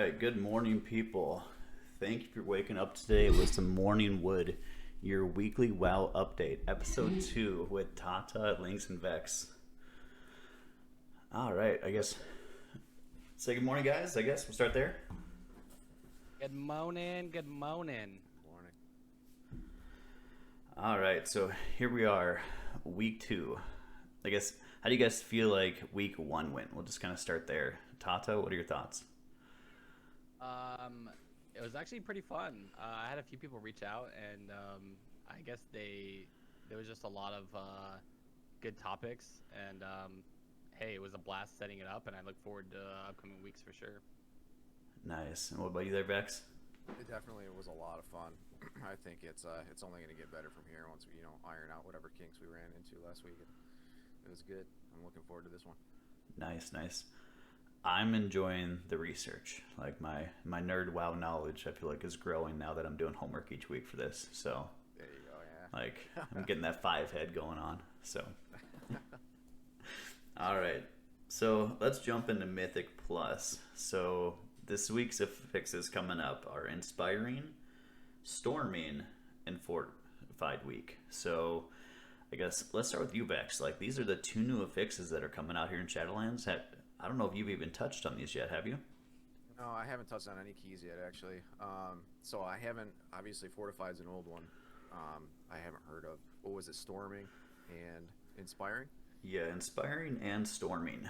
right, good morning, people. Thank you for waking up today with some Morning Wood, your weekly WoW update, episode 2 with Tata, Lynkz, and Vexx. All right, I guess. Say good morning, guys. I guess we'll start there. Good morning. Good morning. Morning. All right, so here we are, week 2. I guess, how do you guys feel like week 1 went? We'll just kind of start there. Tata, what are your thoughts? Um, it was actually pretty fun. I had a few people reach out, and I guess there was just a lot of good topics. And hey, it was a blast setting it up, and I look forward to upcoming weeks for sure. Nice. And what about you there, Vex? It definitely was a lot of fun. I think it's only going to get better from here once we iron out whatever kinks we ran into last week. It was good. I'm looking forward to this one. Nice, nice. I'm enjoying the research. Like my nerd WoW knowledge, I feel like is growing now that I'm doing homework each week for this. So, There you go. Yeah. like, I'm getting that 5 head going on. So, all right. So let's jump into Mythic Plus. So this week's affixes coming up are Inspiring, Storming, and Fortified Week. So I guess let's start with you, Vex. Like, these are the 2 new affixes that are coming out here in Shadowlands. I don't know if you've even touched on these yet, have you? No, I haven't touched on any keys yet, actually. So I haven't. Obviously, Fortified's an old one. I haven't heard of. What was it? Storming and Inspiring. Yeah, Inspiring and Storming.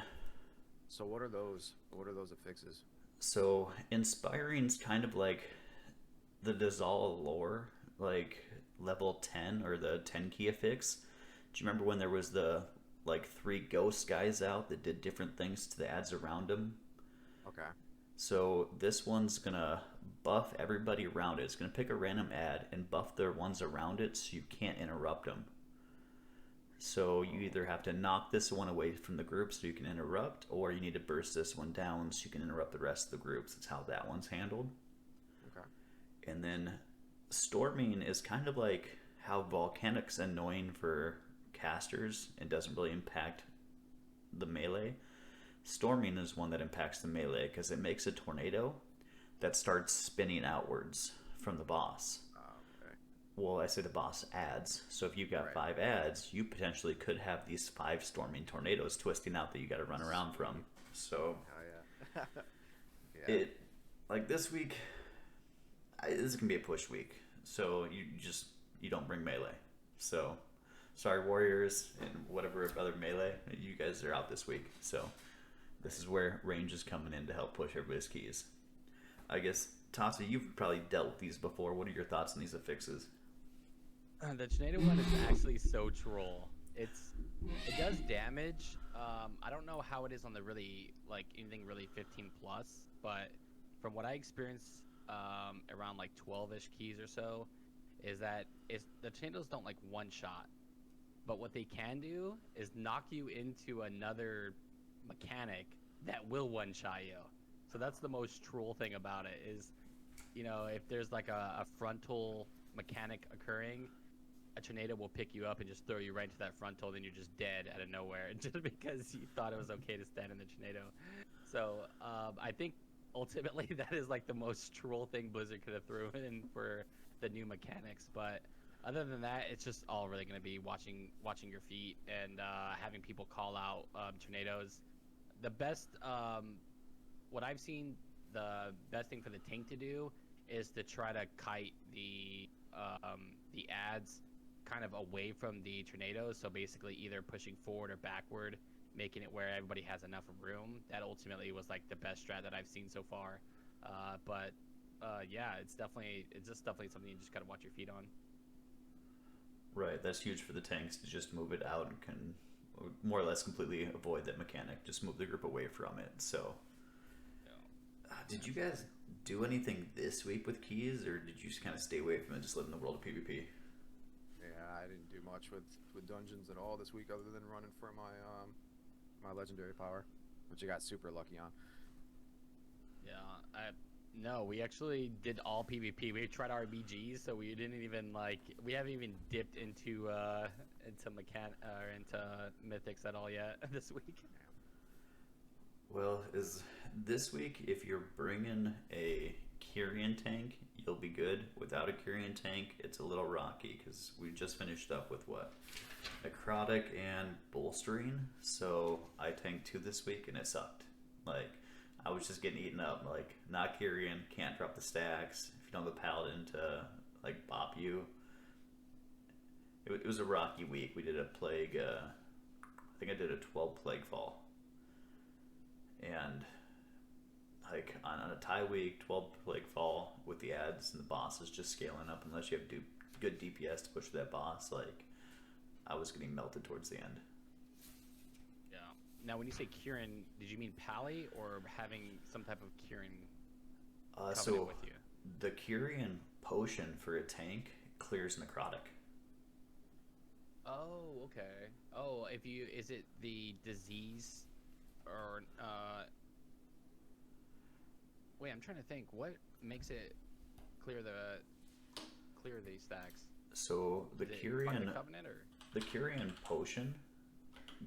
So what are those? What are those affixes? So Inspiring's kind of like the Dizal lore, like level 10 or the 10 key affix. Do you remember when there was the like 3 ghost guys out that did different things to the ads around them? Okay. So this one's gonna buff everybody around it. It's gonna pick a random ad and buff the ones around it so you can't interrupt them. So you either have to knock this one away from the group so you can interrupt, or you need to burst this one down so you can interrupt the rest of the groups. That's how that one's handled. Okay. And then Storming is kind of like how Volcanic's annoying for casters and doesn't really impact the melee. Storming is one that impacts the melee because it makes a tornado that starts spinning outwards from the boss. Okay. Well, I say the boss adds. So if you've got Right. 5 adds, you potentially could have these 5 storming tornadoes twisting out that you got to run around from. So Oh yeah. Yeah. it, like this week, this can be a push week. So you don't bring melee. So sorry, warriors and whatever other melee, you guys are out this week. So this is where range is coming in to help push everybody's keys. I guess Tata, you've probably dealt with these before. What are your thoughts on these affixes? The tornado one is actually so troll. It does damage. I don't know how it is on the really like anything really 15 plus, but from what I experienced around like 12ish keys or so, is that the tornadoes don't like one shot, but what they can do is knock you into another mechanic that will one shot you. So that's the most troll thing about it is, if there's like a frontal mechanic occurring, a tornado will pick you up and just throw you right into that frontal, then you're just dead out of nowhere just because you thought it was okay to stand in the tornado. So I think ultimately that is like the most troll thing Blizzard could have thrown in for the new mechanics. But other than that, it's just all really going to be watching your feet and having people call out tornadoes. The best, what I've seen, the best thing for the tank to do is to try to kite the ads kind of away from the tornadoes. So basically, either pushing forward or backward, making it where everybody has enough room. That ultimately was like the best strat that I've seen so far. But yeah, it's just definitely something you just gotta watch your feet on. Right, that's huge for the tanks to just move it out and can more or less completely avoid that mechanic. Just move the group away from it. So, did you guys do anything this week with keys, or did you just kind of stay away from it, just live in the world of PvP? Yeah, I didn't do much with dungeons at all this week, other than running for my legendary power, which I got super lucky on. Yeah, no, we actually did all PvP. We tried RBGs, so we didn't even we haven't even dipped into into Mythics at all yet this week. Well, is this week, if you're bringing a Kyrian tank, you'll be good. Without a Kyrian tank, it's a little rocky because we just finished up with what? Necrotic and bolstering. So I tanked 2 this week and it sucked. Like, I was just getting eaten up. Like, not Kyrian, can't drop the stacks. If you don't have a paladin to, like, bop you. It was a rocky week. We did a plague, I think I did a 12 plague fall. And like on a tie week, 12 plague fall with the ads and the boss is just scaling up unless you have good DPS to push that boss. Like, I was getting melted towards the end. Yeah. Now, when you say Kieran, did you mean Pally or having some type of Kieran covenant with you? The Kyrian potion for a tank clears necrotic. Oh, okay. Oh, is it the disease or wait, I'm trying to think what makes it clear these stacks. So the Kyrian covenant or the Kyrian potion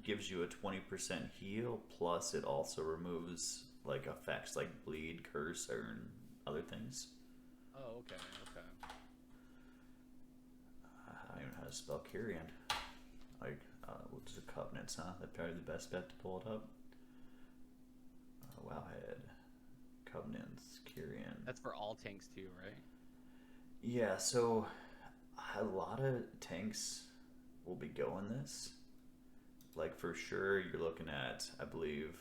gives you a 20% heal, plus it also removes like effects like bleed, curse, or other things. Oh, okay. I don't even know how to spell Kyrian. Like, what's the covenants, huh? That's probably the best bet to pull it up. Wowhead. Covenants, Kyrian. That's for all tanks too, right? Yeah, so a lot of tanks will be going this. Like, for sure, you're looking at, I believe,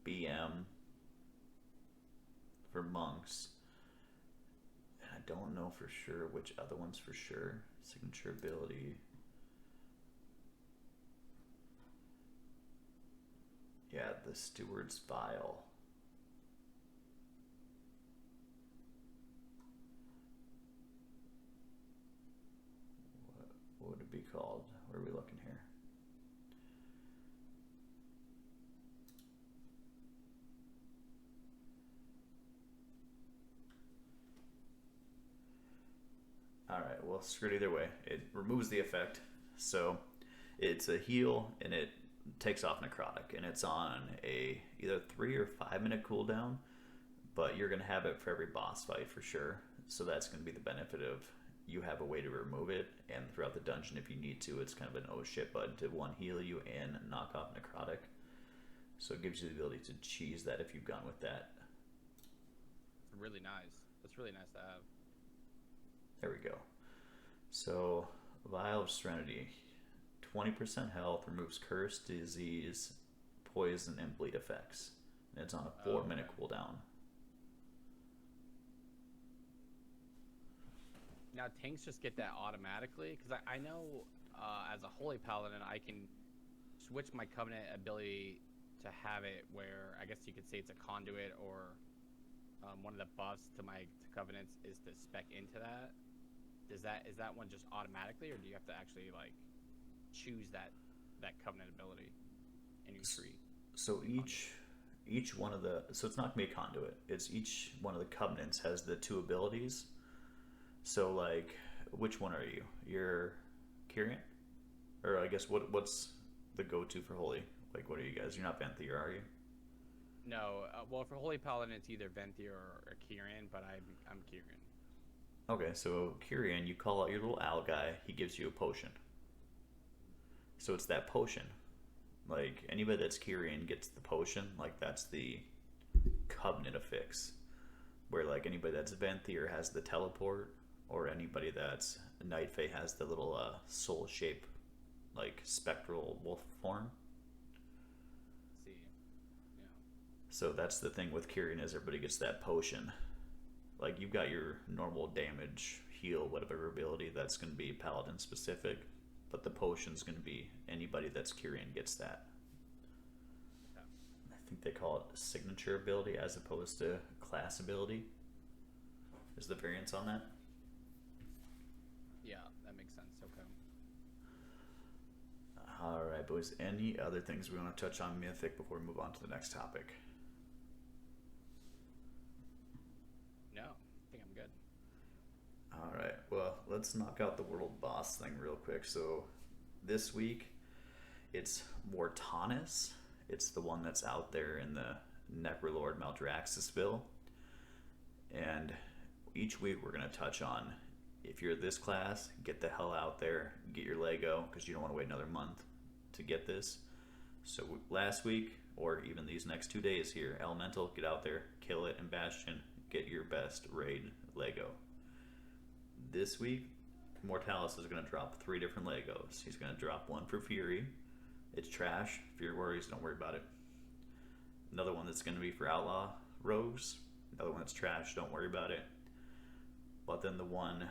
BM for monks. And I don't know for sure which other ones for sure. Signature ability. Yeah, the Steward's Vial. What would it be called? Where are we looking here? Alright, well, screwed either way. It removes the effect. So it's a heal and it takes off necrotic, and it's on a either 3 or 5 minute cooldown, but you're going to have it for every boss fight for sure. So that's going to be the benefit of you have a way to remove it, and throughout the dungeon if you need to, it's kind of an oh shit button to one heal you and knock off necrotic. So it gives you the ability to cheese that if you've gone with that. Really nice. That's really nice to have. There we go. So Vial of Serenity, 20% health, removes curse, disease, poison, and bleed effects. And it's on a 4 minute cooldown. Now, tanks just get that automatically? Because I know as a Holy Paladin, I can switch my Covenant ability to have it where, I guess you could say it's a conduit, or one of the buffs to my Covenants is to spec into that. Is that one just automatically, or do you have to actually, like, choose that Covenant ability in your tree? So each one of the, so it's not gonna be a conduit, it's each one of the covenants has the 2 abilities. So, like, which one are you? You're Kyrian? Or I guess what's the go-to for Holy? Like, what are you guys? You're not Venthyr, are you? No, well, for Holy Paladin it's either Venthyr or Kyrian, but I'm Kyrian. Okay, so Kyrian, you call out your little owl guy, he gives you a potion. So it's that potion. Like, anybody that's Kyrian gets the potion, like, that's the covenant affix. Where, like, anybody that's Venthyr has the teleport, or anybody that's Night Fae has the little soul shape, like, spectral wolf form. See, yeah. So that's the thing with Kyrian, is everybody gets that potion. Like, you've got your normal damage, heal, whatever ability that's going to be paladin specific, but the potion's going to be anybody that's Kyrian gets that. Okay. I think they call it signature ability as opposed to class ability. Is the variance on that? Yeah, that makes sense. Okay. Alright, boys. Any other things we want to touch on Mythic before we move on to the next topic? No, I think I'm good. Alright, well, let's knock out the world boss thing real quick. So, this week, it's Mortanis, It's the one that's out there in the Necrolord Maldraxxusville. And each week we're going to touch on, if you're this class, get the hell out there, get your Lego, because you don't want to wait another month to get this. So last week, or even these next 2 days here, Elemental, get out there, kill it, and Bastion, get your best raid Lego. This week, Mortalis is going to drop 3 different Legos. He's going to drop one for Fury. It's trash. Fury Warriors, don't worry about it. Another one that's going to be for Outlaw Rogues. Another one that's trash, don't worry about it. But then the one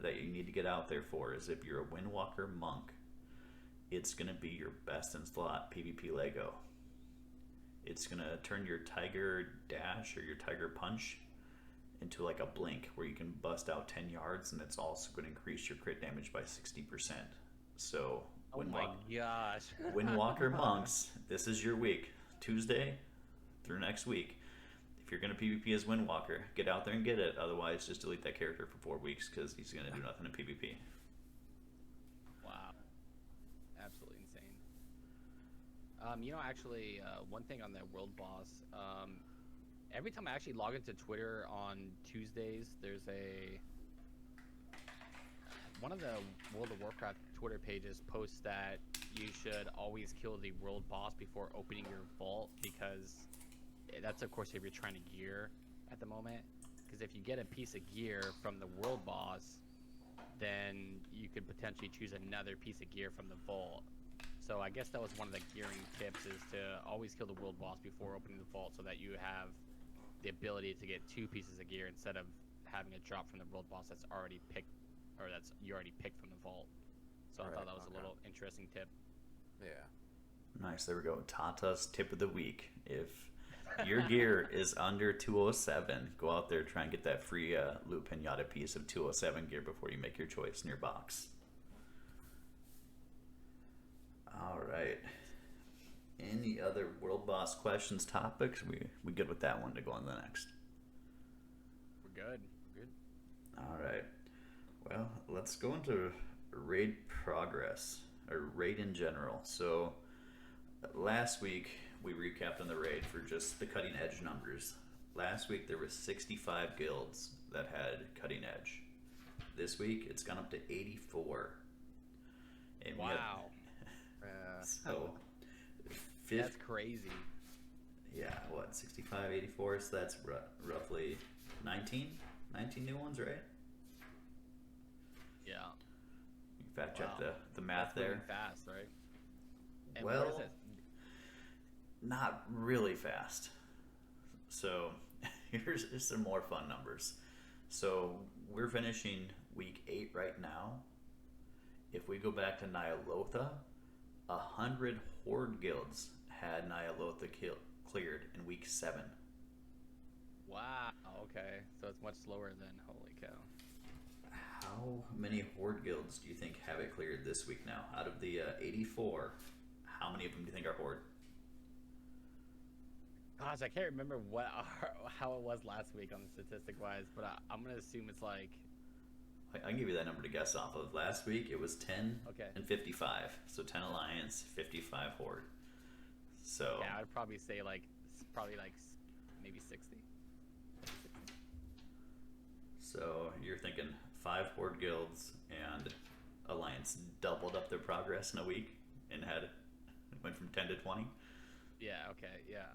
that you need to get out there for is if you're a Windwalker Monk, it's going to be your best in slot PvP Lego. It's going to turn your Tiger Dash or your Tiger Punch into like a blink where you can bust out 10 yards, and it's also going to increase your crit damage by 60%. So, Oh my gosh. Windwalker Monks, this is your week. Tuesday through next week. If you're going to PvP as Windwalker, get out there and get it. Otherwise, just delete that character for 4 weeks because he's going to do nothing in PvP. Wow. Absolutely insane. Actually, one thing on that world boss, every time I actually log into Twitter on Tuesdays, there's one of the World of Warcraft Twitter pages posts that you should always kill the world boss before opening your vault, because that's, of course, if you're trying to gear at the moment. Because if you get a piece of gear from the world boss, then you could potentially choose another piece of gear from the vault. So I guess that was one of the gearing tips, is to always kill the world boss before opening the vault, so that you have the ability to get 2 pieces of gear instead of having a drop from the world boss that's already picked, or that's you already picked from the vault. So I thought that was a little interesting tip. Yeah. Nice, there we go. Tata's tip of the week. If your gear is under 207, go out there, try and get that free loot pinata piece of 207 gear before you make your choice in your box. All right. Any other world boss questions, topics? We good with that one to go on to the next? We're good. We're good. All right. Well, let's go into raid progress, or raid in general. So last week we recapped on the raid for just the cutting edge numbers. Last week there was 65 guilds that had cutting edge. This week it's gone up to 84. And Wow. So that's crazy. Yeah, what, 65, 84, so that's roughly 19 new ones, right? Yeah. You can fact check the math That's there. moving fast, right? And Well, what is it? not really fast. So here's some more fun numbers. So we're finishing week 8 right now. If we go back to Nyalotha, 100 Horde guilds had Nyalotha cleared in week 7. Wow. Okay. So it's much slower than holy cow. How many Horde guilds do you think have it cleared this week now? Out of the 84, how many of them do you think are Horde? Gosh, I can't remember how it was last week on the statistic wise, but I'm gonna assume it's like. I can give you that number to guess off of. Last week it was 10 Okay. and 55. So 10 Alliance, 55 Horde. So Yeah, I'd probably say probably maybe 60. So you're thinking 5 Horde guilds and Alliance doubled up their progress in a week and went from 10 to 20? Yeah, okay, yeah.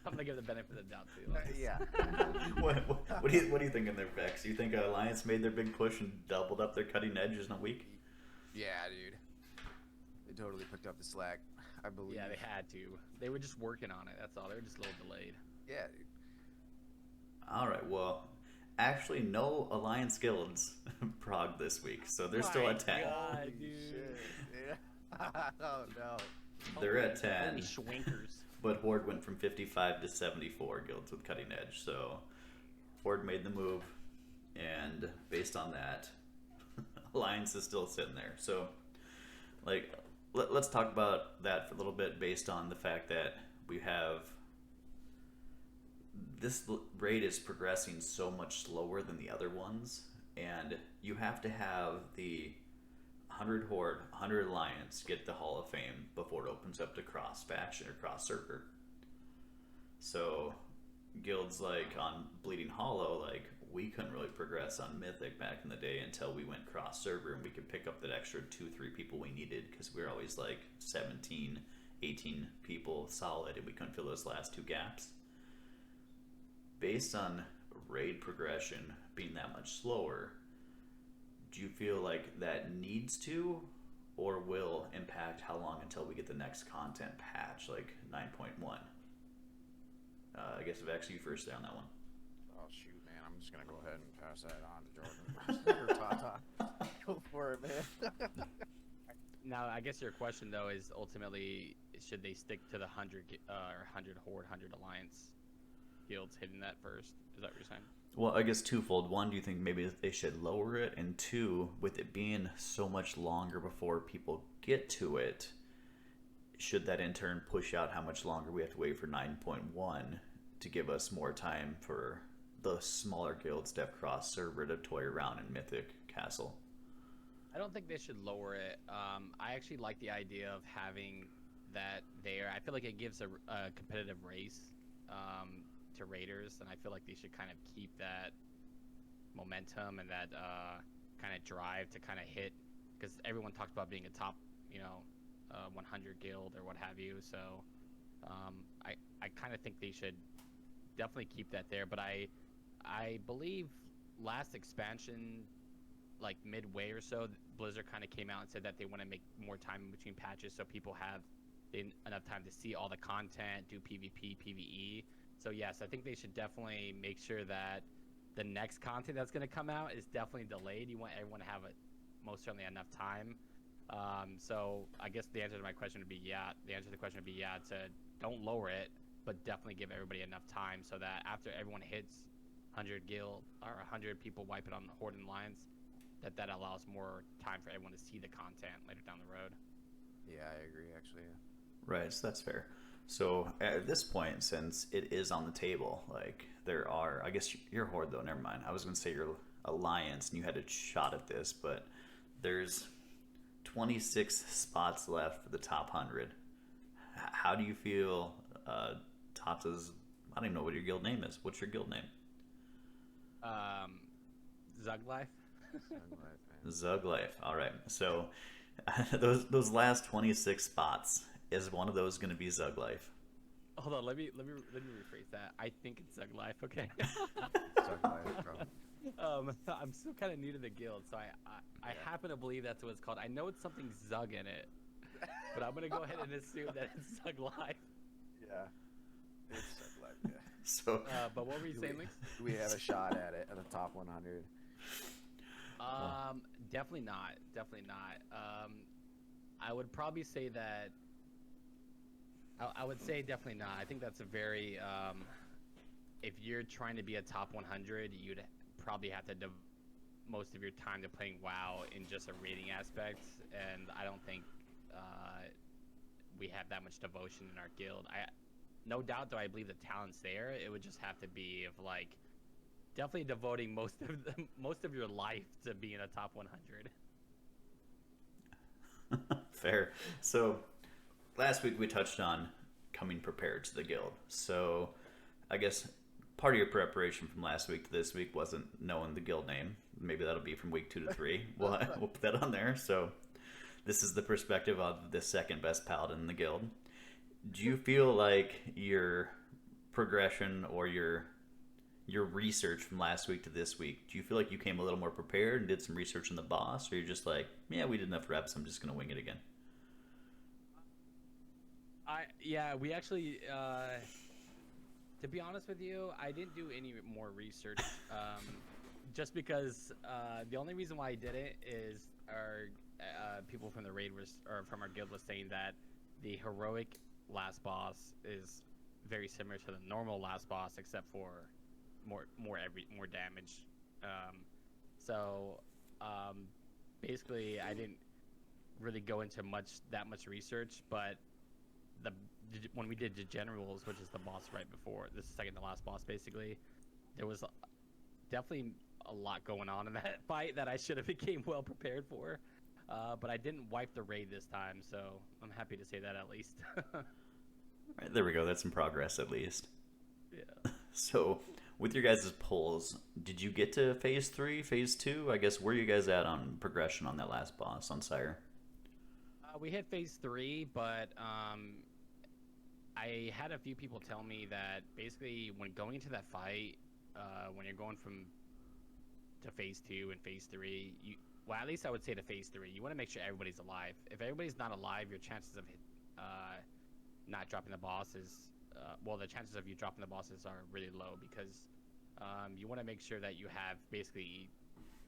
I'm gonna give the benefit of the doubt too. Yeah. What do you think in their Vexx? You think Alliance made their big push and doubled up their cutting edges in a week? Yeah, dude. They totally picked up the slack, I believe. Yeah, they had to. They were just working on it, that's all. They were just a little delayed. Yeah, dude. Alright, well, actually no Alliance guilds prog this week, so they're still at 10. God, dude. Shit. Yeah. Oh, no. They're at 10. Holy schwinkers. But Horde went from 55 to 74 guilds with cutting edge, so Horde made the move, and based on that, Alliance is still sitting there. So, let's talk about that for a little bit based on the fact that we have this raid is progressing so much slower than the other ones, and you have to have the 100 Horde, 100 Alliance get the Hall of Fame before it opens up to cross faction or cross server. So guilds like on Bleeding Hollow, like we couldn't really progress on Mythic back in the day until we went cross server and we could pick up that extra 2-3 people we needed, because we were always like 17, 18 people solid and we couldn't fill those last 2 gaps. Based on raid progression being that much slower, do you feel like that needs to or will impact how long until we get the next content patch, like 9.1? I guess Vexx, you first there on that one. Oh shoot, man! I'm just gonna go ahead and pass that on to Jordan. Or Tata. Go for it, man. Now, I guess your question though is ultimately, should they stick to the 100 Horde, 100 Alliance guilds hitting that first? Is that what you're saying? Well, I guess twofold. One, do you think maybe they should lower it? And two, with it being so much longer before people get to it, should that in turn push out how much longer we have to wait for 9.1 to give us more time for the smaller guilds to have cross server to toy around in Mythic Castle? I don't think they should lower it. I actually like the idea of having that there. I feel like it gives a competitive race to raiders, and I feel like they should kind of keep that momentum and that kind of drive to kind of hit, because everyone talks about being a top, 100 guild or what have you. So I kind of think they should definitely keep that there. But I believe last expansion, like midway or so, Blizzard kind of came out and said that they want to make more time in between patches so people have enough time to see all the content, do PvP, PvE. So yes, I think they should definitely make sure that the next content that's going to come out is definitely delayed. You want everyone to have most certainly enough time. So I guess the answer to my question would be yeah. The answer to the question would be yeah, to don't lower it, but definitely give everybody enough time so that after everyone hits 100 guild or 100 people wipe it on the Horde and Alliance, that allows more time for everyone to see the content later down the road. Yeah, I agree, actually. Right, so that's fair. So at this point, since it is on the table, like there are, I guess your Horde though, never mind. I was going to say your Alliance and you had a shot at this, but there's 26 spots left for the top 100. How do you feel Tata's, I don't even know what your guild name is. What's your guild name? Zug Life? Zug Life. All right. So those last 26 spots, is one of those going to be Zug Life? Hold on, let me rephrase that. I think it's Zug Life. Okay. Zug Life, bro. I'm still kind of new to the guild, so I happen to believe that's what it's called. I know it's something Zug in it, but I'm gonna go ahead and assume that it's Zug Life. Yeah, it's Zug Life. Yeah. So, but what were you saying, Lynkz? We have a shot at it at the top 100. Definitely not. Definitely not. I would probably say that. I would say definitely not. I think that's a very. If you're trying to be a top 100, you'd probably have to devote most of your time to playing WoW in just a raiding aspect, and I don't think we have that much devotion in our guild. No doubt, though, I believe the talent's there. It would just have to be of like definitely devoting most of your life to being a top 100. Fair. So last week we touched on coming prepared to the guild. So I guess part of your preparation from last week to this week wasn't knowing the guild name. Maybe that'll be from week 2 to 3. We'll put that on there. So this is the perspective of the second best paladin in the guild. Do you feel like your progression or your research from last week to this week, do you feel like you came a little more prepared and did some research on the boss, or you're just like, yeah, we did enough reps, I'm just going to wing it again? Yeah, we actually, to be honest with you, I didn't do any more research, just because the only reason why I did it is our people from the raid or from our guild was saying that the heroic last boss is very similar to the normal last boss, except for more damage. Basically, I didn't really go into that much research, but when we did the generals, which is the boss right before this, second to last boss, basically, there was definitely a lot going on in that fight that I should have became well prepared for. But I didn't wipe the raid this time, so I'm happy to say that at least. Right, there we go. That's some progress at least. Yeah. So, with your guys' polls, did you get to phase 3, phase 2? I guess where are you guys at on progression on that last boss on Sire? We hit phase 3, but I had a few people tell me that basically when going into that fight, when you're going to phase 2 and phase 3, well, at least I would say to phase 3, you want to make sure everybody's alive. If everybody's not alive, your chances of not dropping the bosses, the chances of you dropping the bosses are really low, because you want to make sure that you have basically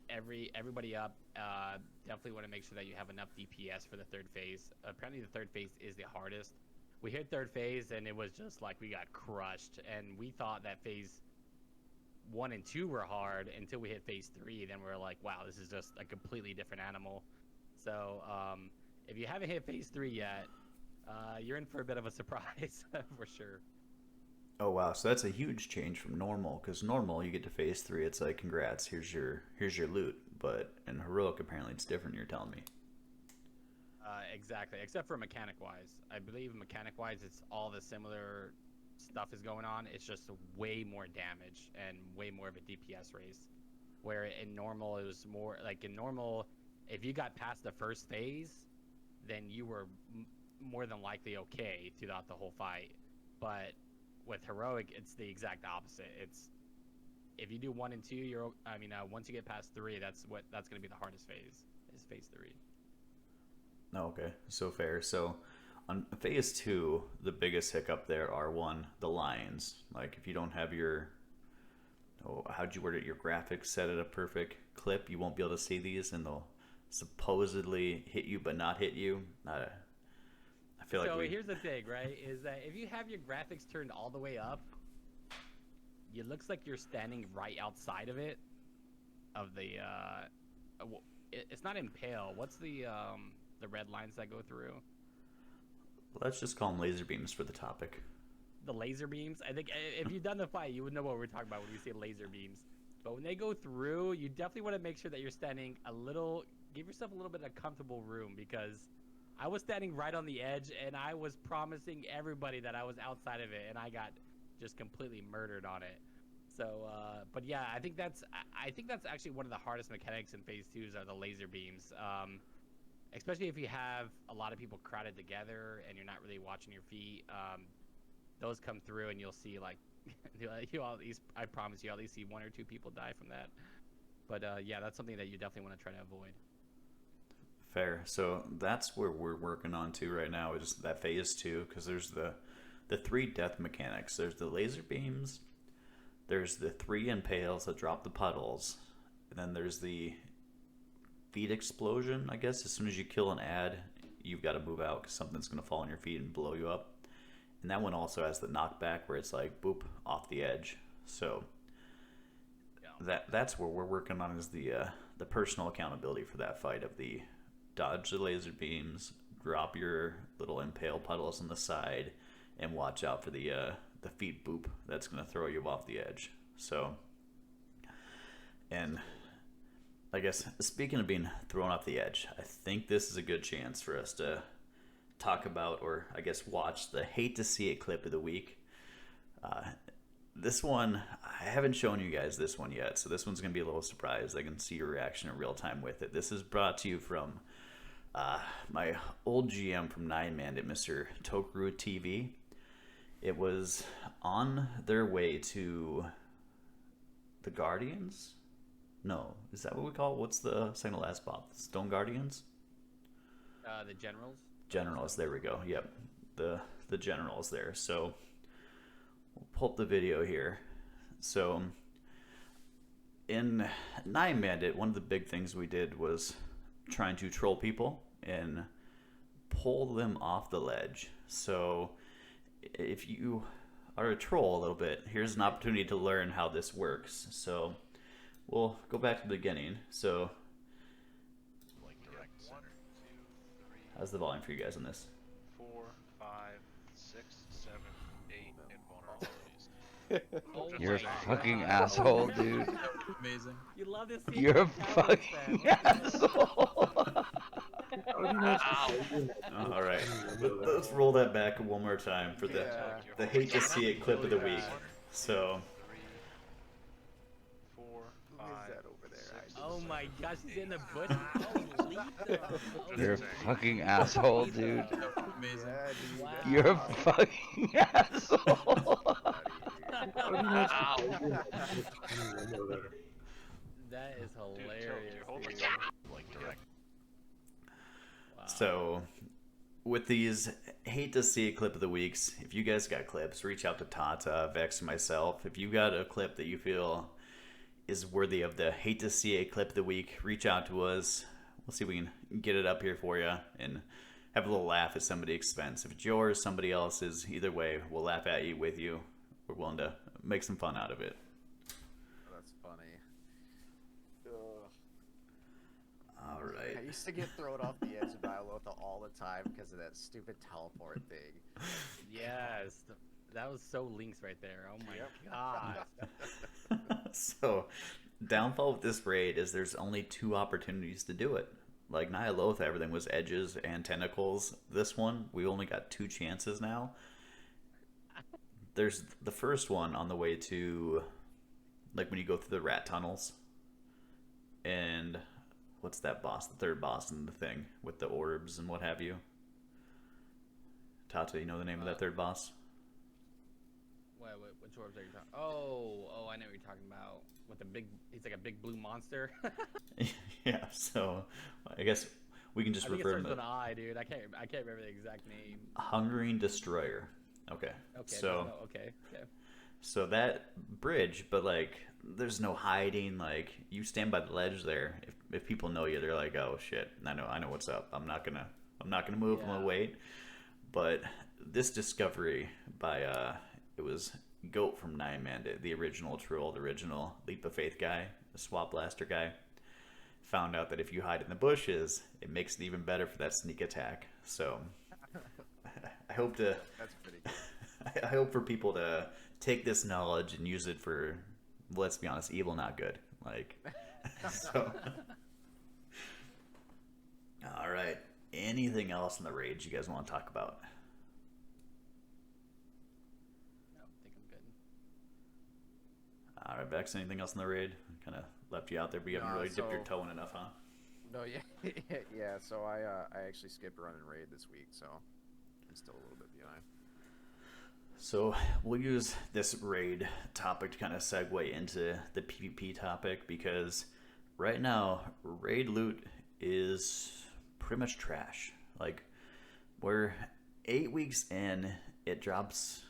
everybody up. Definitely want to make sure that you have enough DPS for the third phase. Apparently the third phase is the hardest. We hit third phase and it was just like we got crushed, and we thought that phase 1 and 2 were hard until we hit phase 3. Then we're like, wow, this is just a completely different animal. So if you haven't hit phase 3 yet, you're in for a bit of a surprise for sure. Oh wow, so that's a huge change from normal, because normal you get to phase 3, it's like, congrats, here's your loot, but in heroic apparently it's different, you're telling me. Exactly, except for mechanic wise. I believe mechanic wise it's all the similar stuff is going on, it's just way more damage and way more of a DPS race, where in normal it was more like, in normal if you got past the first phase then you were more than likely okay throughout the whole fight. But with heroic, it's the exact opposite. It's if you do 1 and 2, once you get past 3, that's going to be the hardest phase, is phase 3. Oh, okay, so fair. So on phase 2, the biggest hiccup there are, one, the lines. Like if you don't have your how'd you word it, your graphics set at a perfect clip, you won't be able to see these, and they'll supposedly hit you but not hit you. I feel like here's the thing, right? Is that if you have your graphics turned all the way up, it looks like you're standing right outside of it. It's not impale. What's the red lines that go through? Let's just call them laser beams for the topic. The laser beams. I think if you've done the fight, you would know what we're talking about when we say laser beams. But when they go through, you definitely want to make sure that you're standing give yourself a little bit of comfortable room, because I was standing right on the edge, and I was promising everybody that I was outside of it, and I got just completely murdered on it. So, but yeah, I think that's actually one of the hardest mechanics in phase 2s are the laser beams. Especially if you have a lot of people crowded together and you're not really watching your feet. Those come through, and you'll see like I promise you, at least see 1 or 2 people die from that. But yeah, that's something that you definitely want to try to avoid. Fair. So that's where we're working on too right now, is that phase 2, because there's the 3 death mechanics. There's the laser beams, there's the 3 impales that drop the puddles, and then there's the feet explosion. I guess as soon as you kill an ad, you've got to move out because something's going to fall on your feet and blow you up. And that one also has the knockback, where it's like boop off the edge. So that's where we're working on, is the personal accountability for that fight, of the dodge the laser beams, drop your little impale puddles on the side, and watch out for the feet boop that's going to throw you off the edge. So, and I guess speaking of being thrown off the edge, I think this is a good chance for us to talk about, or I guess watch, the hate to see it clip of the week. This one, I haven't shown you guys this one yet, so this one's going to be a little surprise. I can see your reaction in real time with it. This is brought to you from my old GM from 9-Man, Mr. Tokru TV. It was on their way to the Guardians? No, is that what we call it? What's the second to last boss? Stone Guardians? The Generals? Generals, there we go. Yep, the Generals there. So we'll pull up the video here. So in 9-Man, one of the big things we did was trying to troll people and pull them off the ledge. So if you are a troll a little bit, here's an opportunity to learn how this works. So we'll go back to the beginning. So how's the volume for you guys on this? 4, 5, 6, 7, 8 invulnerabilities. You're a fucking asshole, dude. Amazing. You love this. You're a fucking asshole. All right, let's roll that back one more time for the Yeah. the hate to see it clip of the week. So 3, 4, Who 5, is that over there? 6, Oh my 7. gosh, he's in the bush. Oh, leave them. Oh, You're a saying. fucking asshole, dude. Amazing. Yeah, dude. Wow. You're a fucking asshole. That is Dude, hilarious. you're holding Dude. like direct. Wow. So, with these hate to see it clip of the weeks, if you guys got clips, reach out to Tata, Vexx, and myself. If you got a clip that you feel is worthy of the hate to see a clip of the week, reach out to us. We'll see if we can get it up here for you and have a little laugh at somebody's expense. If it's yours, somebody else's, either way, we'll laugh at you with you. We're willing to make some fun out of it. That's funny. All right. I used to get thrown off the edge of Biolotha all the time because of that stupid teleport thing. Yes. That was so Lynkz right there. Oh my Yep. god. So, downfall with this raid is there's only 2 opportunities to do it. Like Nyalotha, everything was edges and tentacles. This one, we only got 2 chances now. There's the first one on the way to, like when you go through the rat tunnels. And what's that boss? The third boss in the thing with the orbs and what have you. Tata, you know the name of that third boss? Wait, which orbs are you talking? Oh, I know what you're talking about. With the big, he's like a big blue monster. Yeah, so I guess we can just I think it refer to starts him with an I, dude. I can't remember the exact name. Hungering Destroyer. Okay. Okay. So okay. so that bridge, but like there's no hiding. Like you stand by the ledge there. If people know you, they're like, oh shit, I know what's up. I'm not gonna move. I'm Yeah. gonna wait. But this discovery by it was Goat from Nine Man, the original original Leap of Faith guy, the Swap Blaster guy, found out that if you hide in the bushes, it makes it even better for that sneak attack. So I hope to. That's pretty good. I hope for people to take this knowledge and use it for, let's be honest, evil, not good. Like, so. All right. Anything else in the raids you guys want to talk about? No, I think I'm good. All right, Vexx, anything else in the raid? Kind of left you out there, but you haven't really dipped your toe in enough, huh? No, yeah, yeah. So I actually skipped running raid this week, so I'm still a little bit behind. So we'll use this raid topic to kind of segue into the PvP topic because right now raid loot is pretty much trash. Like we're 8 weeks in, it drops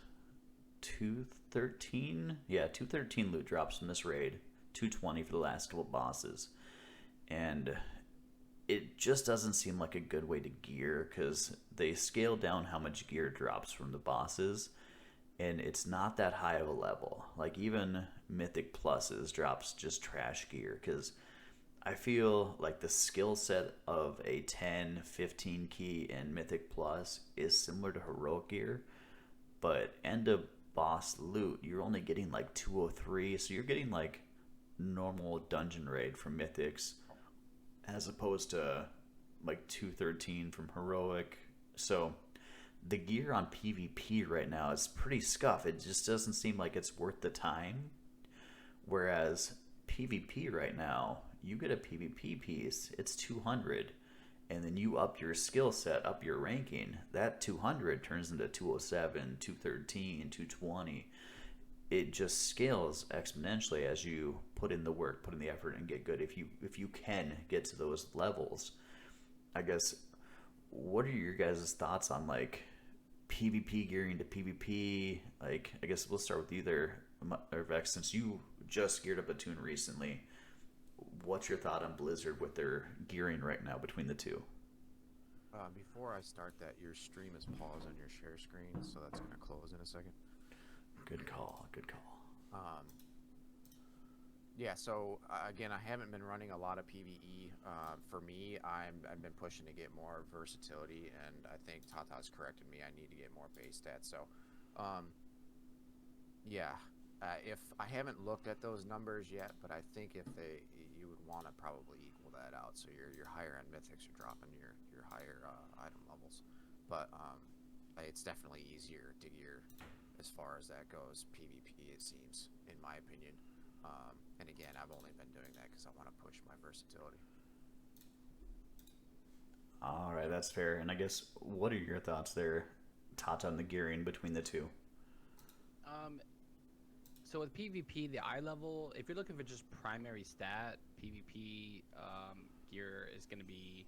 213. Yeah, 213 loot drops from this raid, 220 for the last couple bosses, and it just doesn't seem like a good way to gear because they scale down how much gear drops from the bosses. And it's not that high of a level. Like even Mythic Pluses drops just trash gear because I feel like the skill set of a 10, 15 key in Mythic Plus is similar to heroic gear, but end of boss loot, you're only getting like 203, so you're getting like normal dungeon raid from Mythics as opposed to like 213 from heroic. So the gear on PvP right now is pretty scuff. It just doesn't seem like it's worth the time. Whereas PvP right now, you get a PvP piece, it's 200, and then you up your skill set, up your ranking, that 200 turns into 207, 213, 220. It just scales exponentially as you put in the work, put in the effort, and get good. If you can get to those levels, I guess, what are your guys' thoughts on like PvP gearing to PvP? Like, I guess we'll start with either or Vexx, since you just geared up a tune recently. What's your thought on Blizzard with their gearing right now between the two? Before I start that, your stream is paused on your share screen, so that's going to close in a second. Good call. Good call. Yeah, so again, I haven't been running a lot of PvE. For me, I've been pushing to get more versatility, and I think Tata's corrected me. I need to get more base stats. So, yeah, if I haven't looked at those numbers yet, but I think if you would want to probably equal that out. So your higher end mythics are dropping your higher item levels, but it's definitely easier to gear as far as that goes. PvP, it seems, in my opinion. And again, I've only been doing that because I want to push my versatility. All right, that's fair. And I guess, what are your thoughts there, Tata, on the gearing between the two? So with PvP, the eye level, if you're looking for just primary stat, PvP gear is going to be,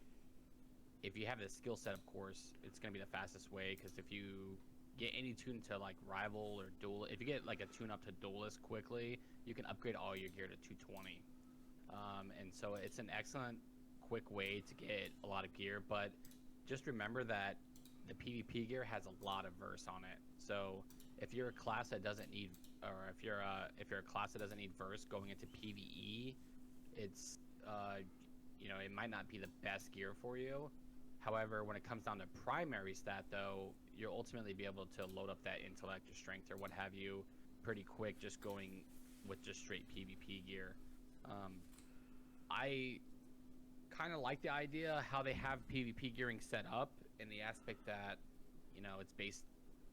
if you have the skill set, of course, it's going to be the fastest way, because if you get any tune to like rival or duel, if you get like a tune up to duelist quickly, you can upgrade all your gear to 220. And so it's an excellent quick way to get a lot of gear, but just remember that the PvP gear has a lot of verse on it. So if you're a class that doesn't need, or if you're a class that doesn't need verse going into PvE, it's it might not be the best gear for you. However, when it comes down to primary stat, though, you'll ultimately be able to load up that intellect or strength or what have you pretty quick, just going with just straight PvP gear. I kind of like the idea how they have PvP gearing set up, in the aspect that it's based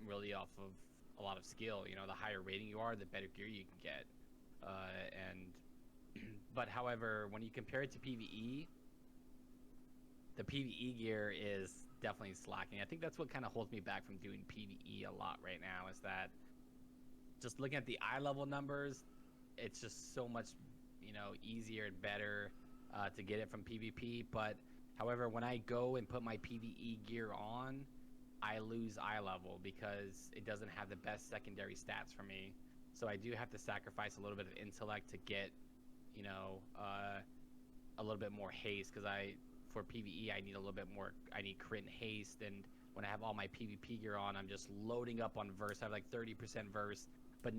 really off of a lot of skill. The higher rating you are, the better gear you can get. But however, when you compare it to PvE, the PvE gear is definitely slacking. I think that's what kind of holds me back from doing PvE a lot right now, is that just looking at the eye level numbers, it's just so much easier and better to get it from PvP. But however, when I go and put my PvE gear on, I lose eye level because it doesn't have the best secondary stats for me. So I do have to sacrifice a little bit of intellect to get a little bit more haste, because for PvE I need a little bit more. I need crit and haste, and when I have all my PvP gear on, I'm just loading up on verse. I have like 30% verse, but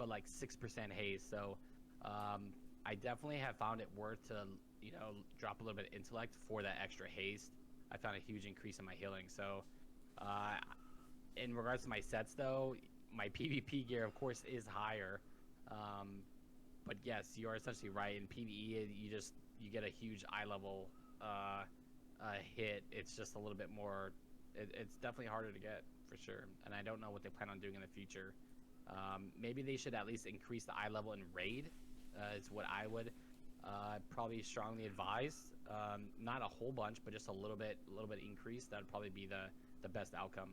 like 6% haste. So I definitely have found it worth to drop a little bit of intellect for that extra haste. I found a huge increase in my healing. So in regards to my sets, though, my PvP gear, of course, is higher. But yes, you are essentially right. In PvE, you get a huge eye level hit. It's just a little bit more. It's definitely harder to get, for sure. And I don't know what they plan on doing in the future. Maybe they should at least increase the eye level in raid. Is what I would probably strongly advise. Not a whole bunch, but just a little bit increase. That would probably be the best outcome.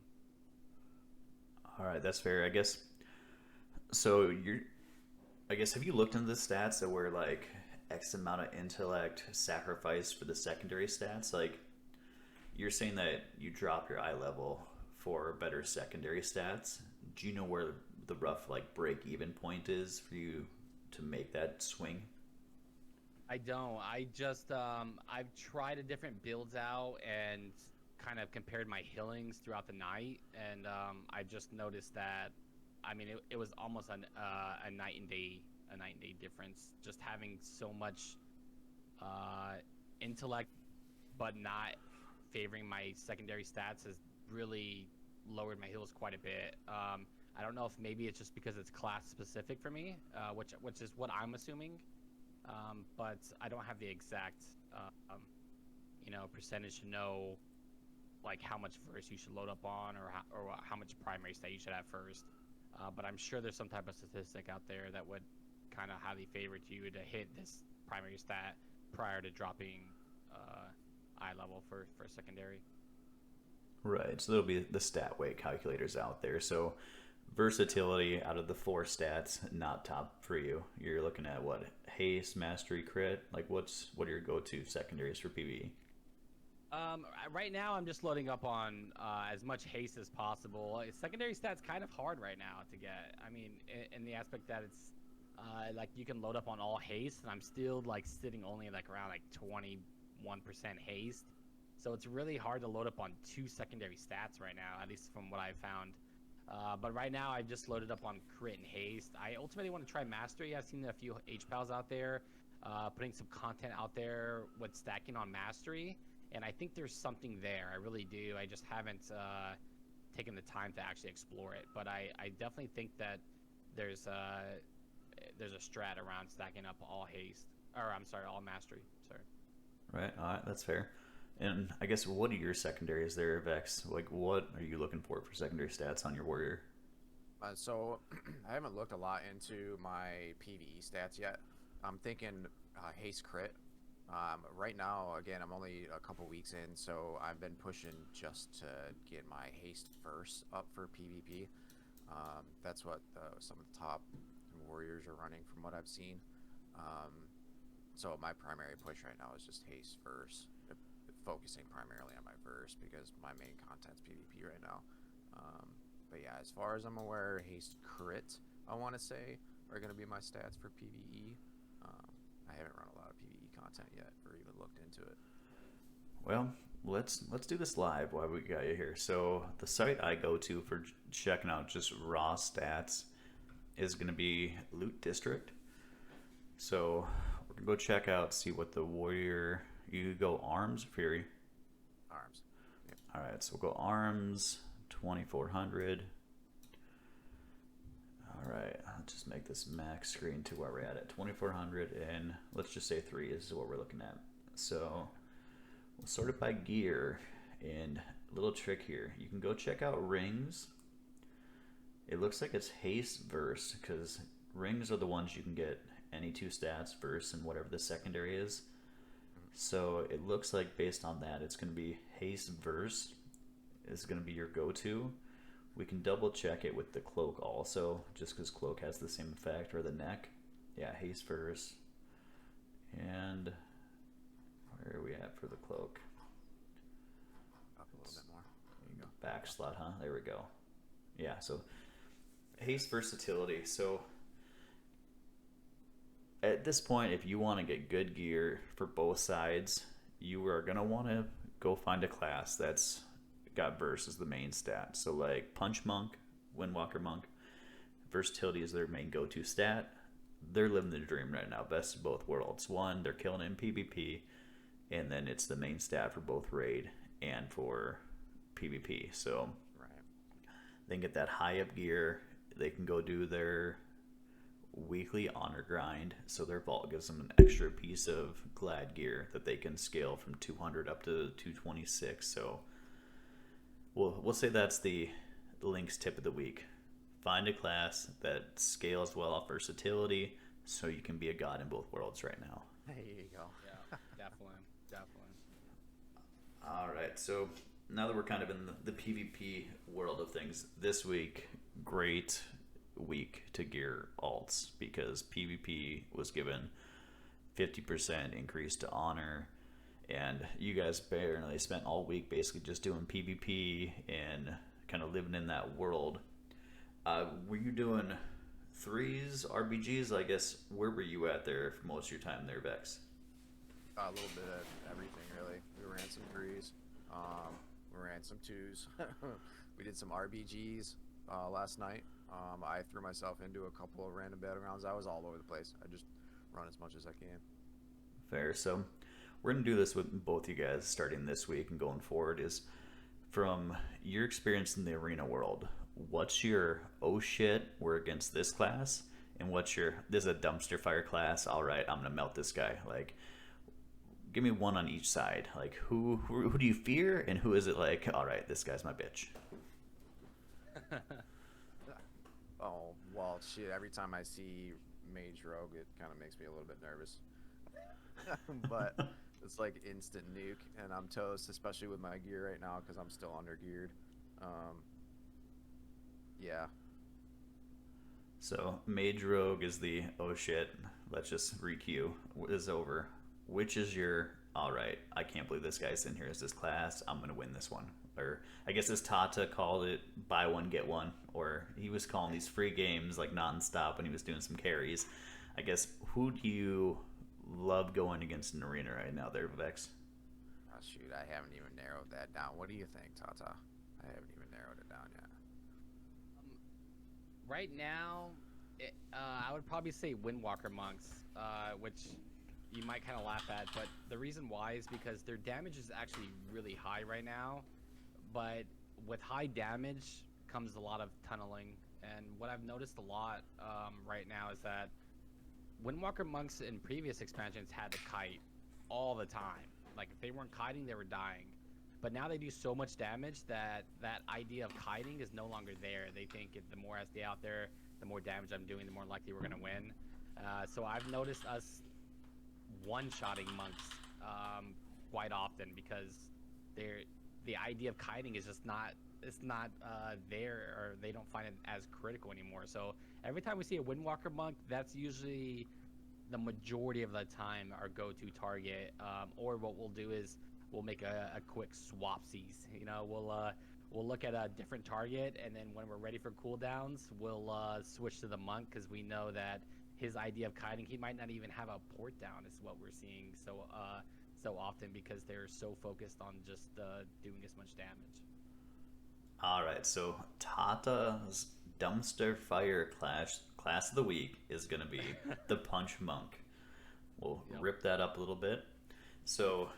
All right, that's fair. I guess. So have you looked into the stats that were like X amount of intellect sacrificed for the secondary stats? Like, you're saying that you drop your eye level for better secondary stats. Do you know where the rough like break even point is for you to make that swing? I don't. I just I've tried a different builds out and kind of compared my healings throughout the night, and I just noticed that, I mean, it was almost a night and day difference. Just having so much intellect, but not favoring my secondary stats, has really lowered my heals quite a bit. I don't know if maybe it's just because it's class specific for me, which is what I'm assuming. But I don't have the exact percentage to know like how much verse you should load up on, or how much primary stat you should have first. But I'm sure there's some type of statistic out there that would kind of highly favor you to hit this primary stat prior to dropping eye level for secondary. Right. So there'll be the stat weight calculators out there. So versatility out of the 4 stats, not top for you. You're looking at what? Haste, mastery, crit? Like, what are your go-to secondaries for PvE? Right now, I'm just loading up on as much haste as possible. Secondary stats kind of hard right now to get. I mean, in the aspect that it's like you can load up on all haste, and I'm still like sitting only like around like 21% haste. So it's really hard to load up on 2 secondary stats right now, at least from what I've found. But right now, I've just loaded up on crit and haste. I ultimately want to try mastery. I've seen a few HPALs out there putting some content out there with stacking on mastery, and I think there's something there. I really do. I just haven't taken the time to actually explore it. But I definitely think that there's a strat around stacking up all haste, or I'm sorry, all mastery. Sorry. Right. All right. That's fair. And I guess what are your secondaries there, Vex? Like, what are you looking for secondary stats on your warrior? So I haven't looked a lot into my PvE stats yet. I'm thinking haste crit. Right now, again, I'm only a couple weeks in, so I've been pushing just to get my haste first up for PvP. That's what some of the top warriors are running from what I've seen. So my primary push right now is just haste first, focusing primarily on my verse because my main content's PvP right now. But yeah, as far as I'm aware, haste crit, I want to say, are going to be my stats for PvE. I haven't run a lot of PvE content yet or even looked into it. Well, let's do this live while we got you here. So the site I go to for checking out just raw stats is going to be Loot District. So we're going to go check out, see what the warrior... You go arms, Fury? Arms. Yep. All right, so we'll go arms, 2400. All right, I'll just make this max screen to where we're at 2400, and let's just say 3 is what we're looking at. So we'll sort it by gear, and a little trick here. You can go check out rings. It looks like it's haste verse, because rings are the ones you can get any 2 stats, verse, and whatever the secondary is. So it looks like based on that, it's going to be haste verse is going to be your go-to. We can double check it with the cloak also, just because cloak has the same effect, or the neck. Yeah, haste verse. And where are we at for the cloak? Up a little bit more. There you go. Back slot, huh? There we go. Yeah, so haste versatility. So at this point, if you want to get good gear for both sides, you are going to want to go find a class that's got verse as the main stat. So like Punch Monk, Windwalker Monk, versatility is their main go-to stat. They're living the dream right now. Best of both worlds. One, they're killing in PvP, and then it's the main stat for both raid and for PvP. So Right. they can get that high up gear. They can go do their weekly honor grind, so their vault gives them an extra piece of glad gear that they can scale from 200 up to 226. So we'll say that's the Lynkz tip of the week. Find a class that scales well off versatility, so you can be a god in both worlds right now. There you go. Yeah, definitely. All right, so now that we're kind of in the PvP world of things, this week, great week to gear alts, because PvP was given 50% increase to honor, and you guys barely spent all week basically just doing PvP and kind of living in that world. Were you doing 3s, RBGs? I guess, where were you at there for most of your time there, Vexx? A little bit of everything, really. We ran some 3s. We ran some 2s. We did some RBGs last night. I threw myself into a couple of random battlegrounds. I was all over the place. I just run as much as I can. Fair. So we're going to do this with both you guys starting this week and going forward. Is from your experience in the arena world, what's your oh shit, we're against this class, and what's your this is a dumpster fire class, all right, I'm going to melt this guy? Like, give me one on each side. Like, who do you fear, and who is it like, all right, this guy's my bitch? Oh, well, shit, every time I see Mage Rogue, it kind of makes me a little bit nervous. But it's like instant nuke, and I'm toast, especially with my gear right now, because I'm still under geared. Yeah. So, Mage Rogue is the, oh shit, let's just re-queue, is over. Which is your, alright, I can't believe this guy's in here as this class, I'm going to win this one. Or, I guess as Tata called it, buy one, get one. Or he was calling these free games like non-stop when he was doing some carries. I guess, who do you love going against in arena right now there, Vexx? Oh, shoot, I haven't even narrowed that down. What do you think, Tata? I haven't even narrowed it down yet. Right now, I would probably say Windwalker Monks, which you might kind of laugh at, but the reason why is because their damage is actually really high right now, but with high damage comes a lot of tunneling, and what I've noticed a lot right now is that Windwalker Monks in previous expansions had the kite all the time, Like if they weren't kiting, they were dying. But now they do so much damage that that idea of kiting is no longer there. They think the more I stay out there, the more damage I'm doing, the more likely we're gonna win. So I've noticed us one-shotting monks quite often because the idea of kiting is just not there, or they don't find it as critical anymore. So every time we see a Windwalker monk, that's usually the majority of the time our go-to target. Or what we'll do is we'll make a quick swapsies. You know, we'll look at a different target, and then when we're ready for cooldowns, we'll switch to the monk because we know that his idea of kiting, he might not even have a port down, is what we're seeing so often because they're so focused on just doing as much damage. All right, so Tata's dumpster fire class of the week is going to be the Punch Monk. We'll rip that up a little bit. So,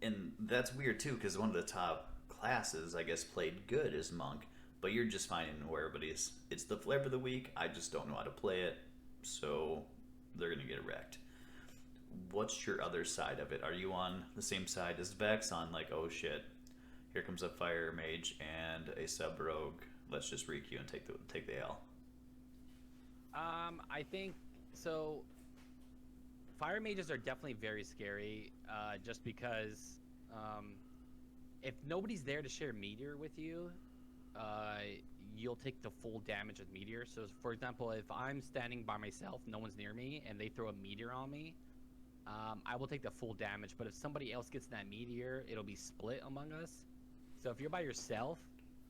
and that's weird too, because one of the top classes, I guess, played good is Monk, but you're just finding where everybody's, it's the flavor of the week, I just don't know how to play it, so they're going to get wrecked. What's your other side of it? Are you on the same side as Vexx on like, oh shit, here comes a fire mage and a sub rogue, let's just re-queue and take the L? I think so. Fire mages are definitely very scary, just because if nobody's there to share meteor with you, you'll take the full damage with meteor. So, for example, if I'm standing by myself, no one's near me, and they throw a meteor on me, I will take the full damage. But if somebody else gets that meteor, it'll be split among us. So if you're by yourself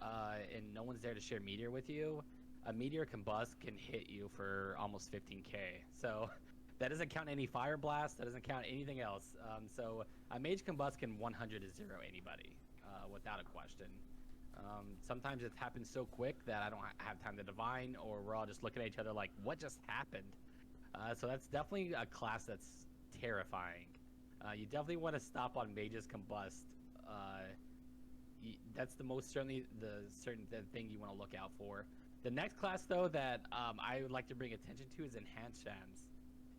and no one's there to share meteor with you, a meteor combust can hit you for almost 15k. So that doesn't count any fire blast. That doesn't count anything else. So a mage combust can 100 to 0 anybody without a question. Sometimes it happens so quick that I don't have time to divine, or we're all just looking at each other like, what just happened? So that's definitely a class that's terrifying. You definitely want to stop on mages combust. That's the most certainly the thing you want to look out for. The next class, though, that I would like to bring attention to is Enhanced Shams.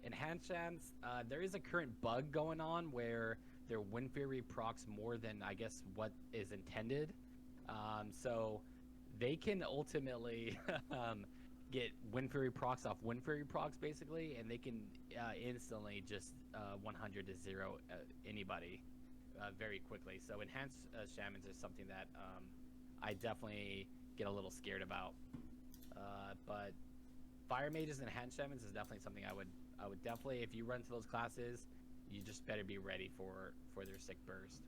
Enhanced Shams, there is a current bug going on where their Wind Fury procs more than, I guess, what is intended. So they can ultimately get Wind Fury procs off Wind Fury procs, basically, and they can instantly just 100 to 0 anybody very quickly. So Enhanced Shamans is something that I definitely get a little scared about. But Fire Mages and Enhanced Shamans is definitely something I would definitely, if you run into those classes, you just better be ready for their sick burst.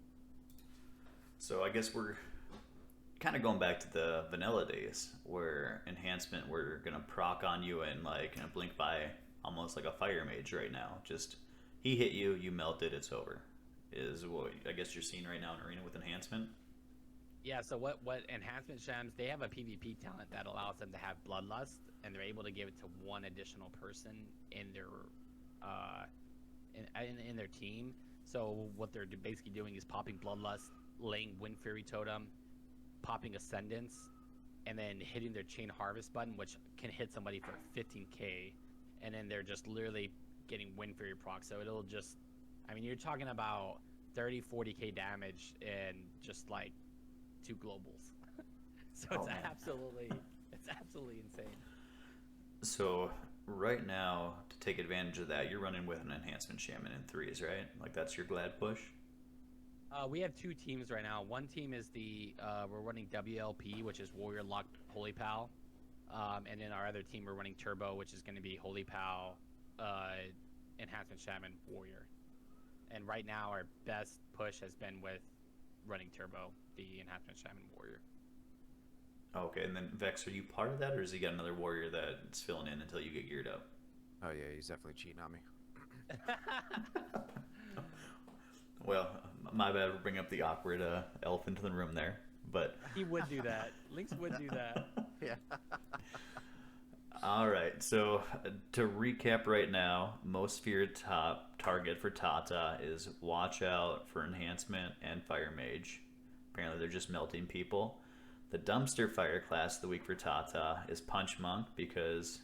So I guess we're kind of going back to the vanilla days where enhancement we're gonna proc on you and like in a blink by, almost like a fire mage right now. Just he hit you, you melted, it's over. Is what I guess you're seeing right now in arena with enhancement. Yeah, so what Enhancement Shams, they have a PvP talent that allows them to have Bloodlust, and they're able to give it to one additional person in their in their team. So what they're basically doing is popping Bloodlust, laying Wind Fury Totem, popping Ascendance, and then hitting their Chain Harvest button, which can hit somebody for 15k, and then they're just literally getting Wind Fury proc. So it'll just, I mean, you're talking about 30-40k damage in just like 2 globals. So it's absolutely insane. So right now, to take advantage of that, you're running with an Enhancement Shaman in 3s, right? Like that's your glad push? We have 2 teams right now. One team is we're running WLP, which is Warrior Lock Holy Pal. And then our other team, we're running Turbo, which is going to be Holy Pal, Enhancement Shaman, Warrior. And right now, our best push has been with running Turbo, the Enhancement Shaman, Warrior. Okay, and then Vexx, are you part of that, or has he got another warrior that's filling in until you get geared up? Oh yeah, he's definitely cheating on me. Well, my bad for bringing up the awkward elephant in the room there, but he would do that. Lynkz would do that. Yeah. All right, so to recap right now, most feared top target for Tata is watch out for enhancement and fire mage. Apparently they're just melting people. The dumpster fire class of the week for Tata is Punch Monk, because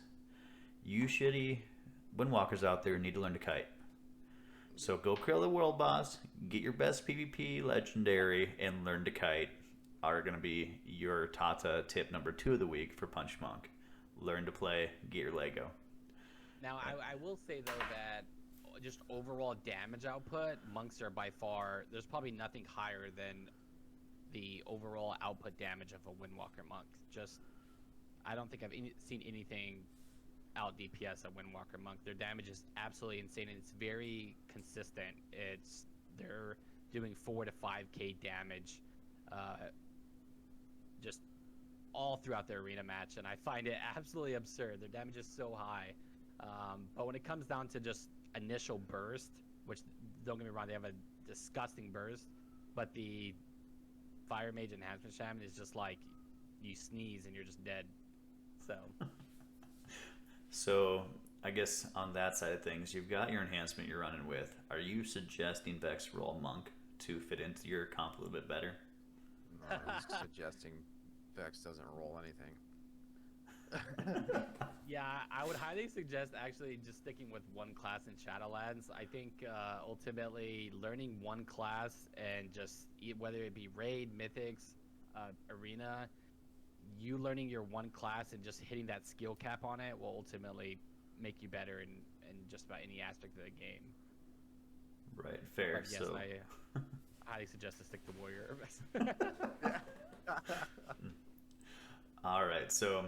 you shitty windwalkers out there need to learn to kite. So go kill the world boss, get your best PvP legendary, and learn to kite are going to be your Tata tip number 2 of the week for Punch Monk. Learn to play, get your Lego. Now, I will say, though, that just overall damage output, monks are by far, there's probably nothing higher than the overall output damage of a Windwalker monk. Just, I don't think I've seen anything out DPS a Windwalker monk. Their damage is absolutely insane, and it's very consistent. They're doing 4 to 5k damage, just all throughout their arena match, and I find it absolutely absurd. Their damage is so high. But when it comes down to just initial burst, which, don't get me wrong, they have a disgusting burst, but the Fire Mage Enhancement Shaman is just like, you sneeze and you're just dead. So I guess on that side of things, you've got your enhancement you're running with. Are you suggesting Vexx roll Monk to fit into your comp a little bit better? No, I'm suggesting Vexx doesn't roll anything. Yeah, I would highly suggest actually just sticking with one class in Shadowlands. I think ultimately learning one class and just whether it be Raid, Mythics, Arena, you learning your one class and just hitting that skill cap on it will ultimately make you better in just about any aspect of the game. Right, fair. But yes, so I highly suggest to stick to Warrior. all right, so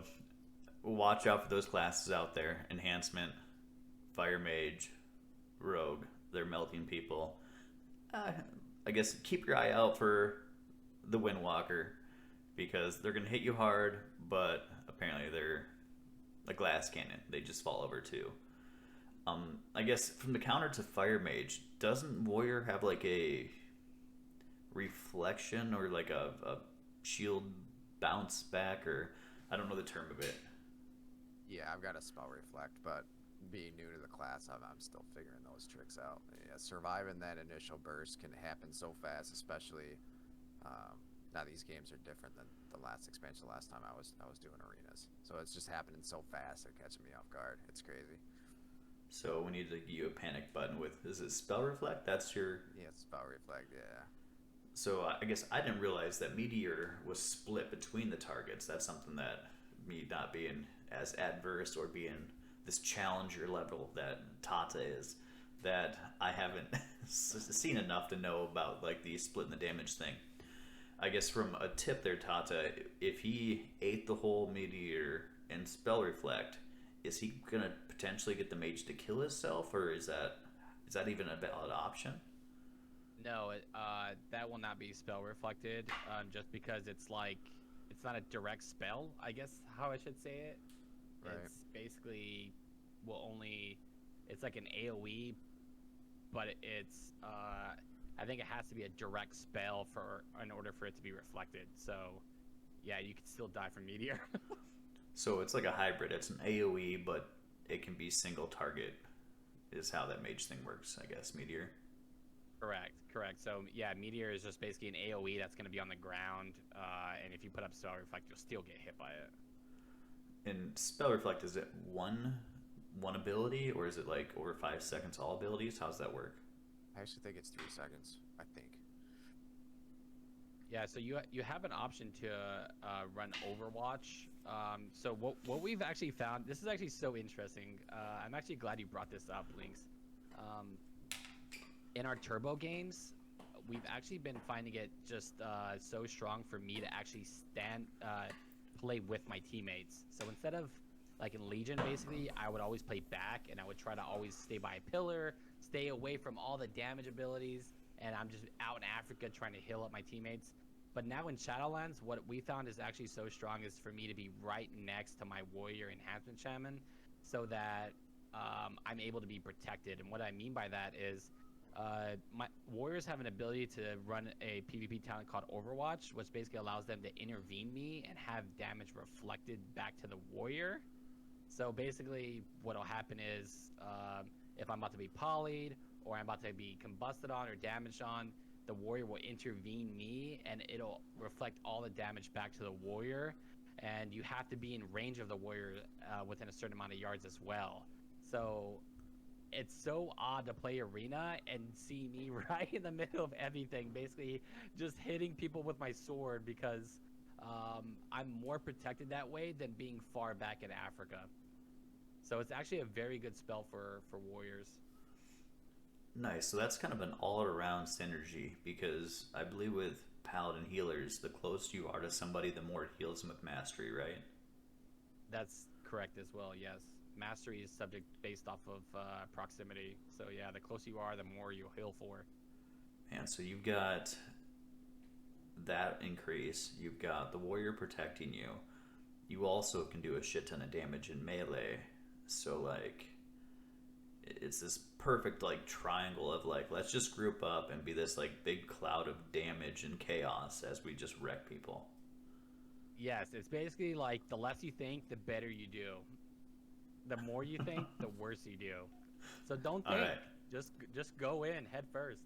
watch out for those classes out there. Enhancement, Fire Mage, Rogue. They're melting people. I guess keep your eye out for the Windwalker, because they're going to hit you hard, but apparently they're a glass cannon. They just fall over too. I guess from the counter to Fire Mage, doesn't Warrior have like a reflection or like a shield bounce back, or I don't know the term of it. Yeah, I've got a spell reflect, but being new to the class, I'm still figuring those tricks out. Yeah, surviving that initial burst can happen so fast, especially now these games are different than the last expansion. Last time I was doing arenas, so it's just happening so fast. They're catching me off guard. It's crazy. So we need to give you a panic button with, is it spell reflect? That's your... Yeah, it's spell reflect. Yeah. So I guess I didn't realize that Meteor was split between the targets. That's something that me not being as adverse or being this challenger level that Tata is, that I haven't seen enough to know about like the splitting the damage thing. I guess from a tip there, Tata, if he ate the whole Meteor and spell reflect, is he gonna potentially get the mage to kill himself, or is that even a valid option? No, that will not be spell reflected, just because it's not a direct spell, I guess how I should say it. Right. It's basically it's like an AoE, but it's I think it has to be a direct spell in order for it to be reflected. So yeah, you can still die from Meteor. So it's like a hybrid. It's an AoE, but it can be single target, is how that mage thing works, I guess, Meteor. Correct. So yeah, Meteor is just basically an AoE that's going to be on the ground, and if you put up Spell Reflect, you'll still get hit by it. And Spell Reflect, is it one ability, or is it like over 5 seconds all abilities? How's that work? I actually think it's 3 seconds. I think. Yeah, so you have an option to run Overwatch. So what we've actually found, this is actually so interesting. I'm actually glad you brought this up, Lynkz. In our turbo games, we've actually been finding it just so strong for me to actually play with my teammates. So instead of like in Legion, basically, I would always play back, and I would try to always stay by a pillar, stay away from all the damage abilities, and I'm just out in Africa trying to heal up my teammates. But now in Shadowlands, what we found is actually so strong is for me to be right next to my Warrior Enhancement Shaman, so that I'm able to be protected. And what I mean by that is my Warriors have an ability to run a PvP talent called Overwatch, which basically allows them to intervene me and have damage reflected back to the Warrior. So basically what'll happen is if I'm about to be polyed, or I'm about to be combusted on or damaged on, the Warrior will intervene me, and it'll reflect all the damage back to the Warrior. And you have to be in range of the Warrior within a certain amount of yards as well. So it's so odd to play arena and see me right in the middle of everything, basically just hitting people with my sword because I'm more protected that way than being far back in Africa. So it's actually a very good spell for warriors. Nice. So that's kind of an all-around synergy because I believe with paladin healers, the closer you are to somebody, the more it heals them with mastery, right? That's correct as well, yes. Mastery is subject based off of proximity. So yeah, the closer you are, the more you'll heal for. And so you've got that increase. You've got the warrior protecting you. You also can do a shit ton of damage in melee. So like, it's this perfect like triangle of like, let's just group up and be this like big cloud of damage and chaos as we just wreck people. Yes, it's basically like the less you think, the better you do. The more you think, the worse you do. So don't think. Alright. Just go in head first.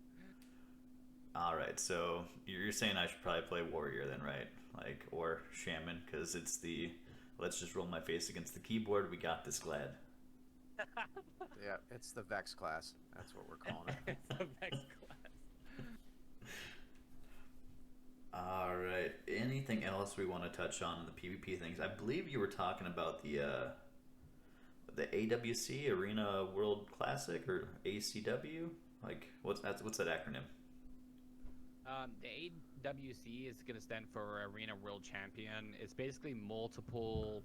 Alright, so you're saying I should probably play warrior then, right? Like, or shaman, because it's the, let's just roll my face against the keyboard, we got this, glad. Yeah, it's the Vexx class. That's what we're calling it. It's the Vexx class. Alright, anything else we want to touch on in the PvP things? I believe you were talking about the AWC, Arena World Classic, or ACW? Like, what's that acronym? The AWC is going to stand for Arena World Champion. It's basically multiple,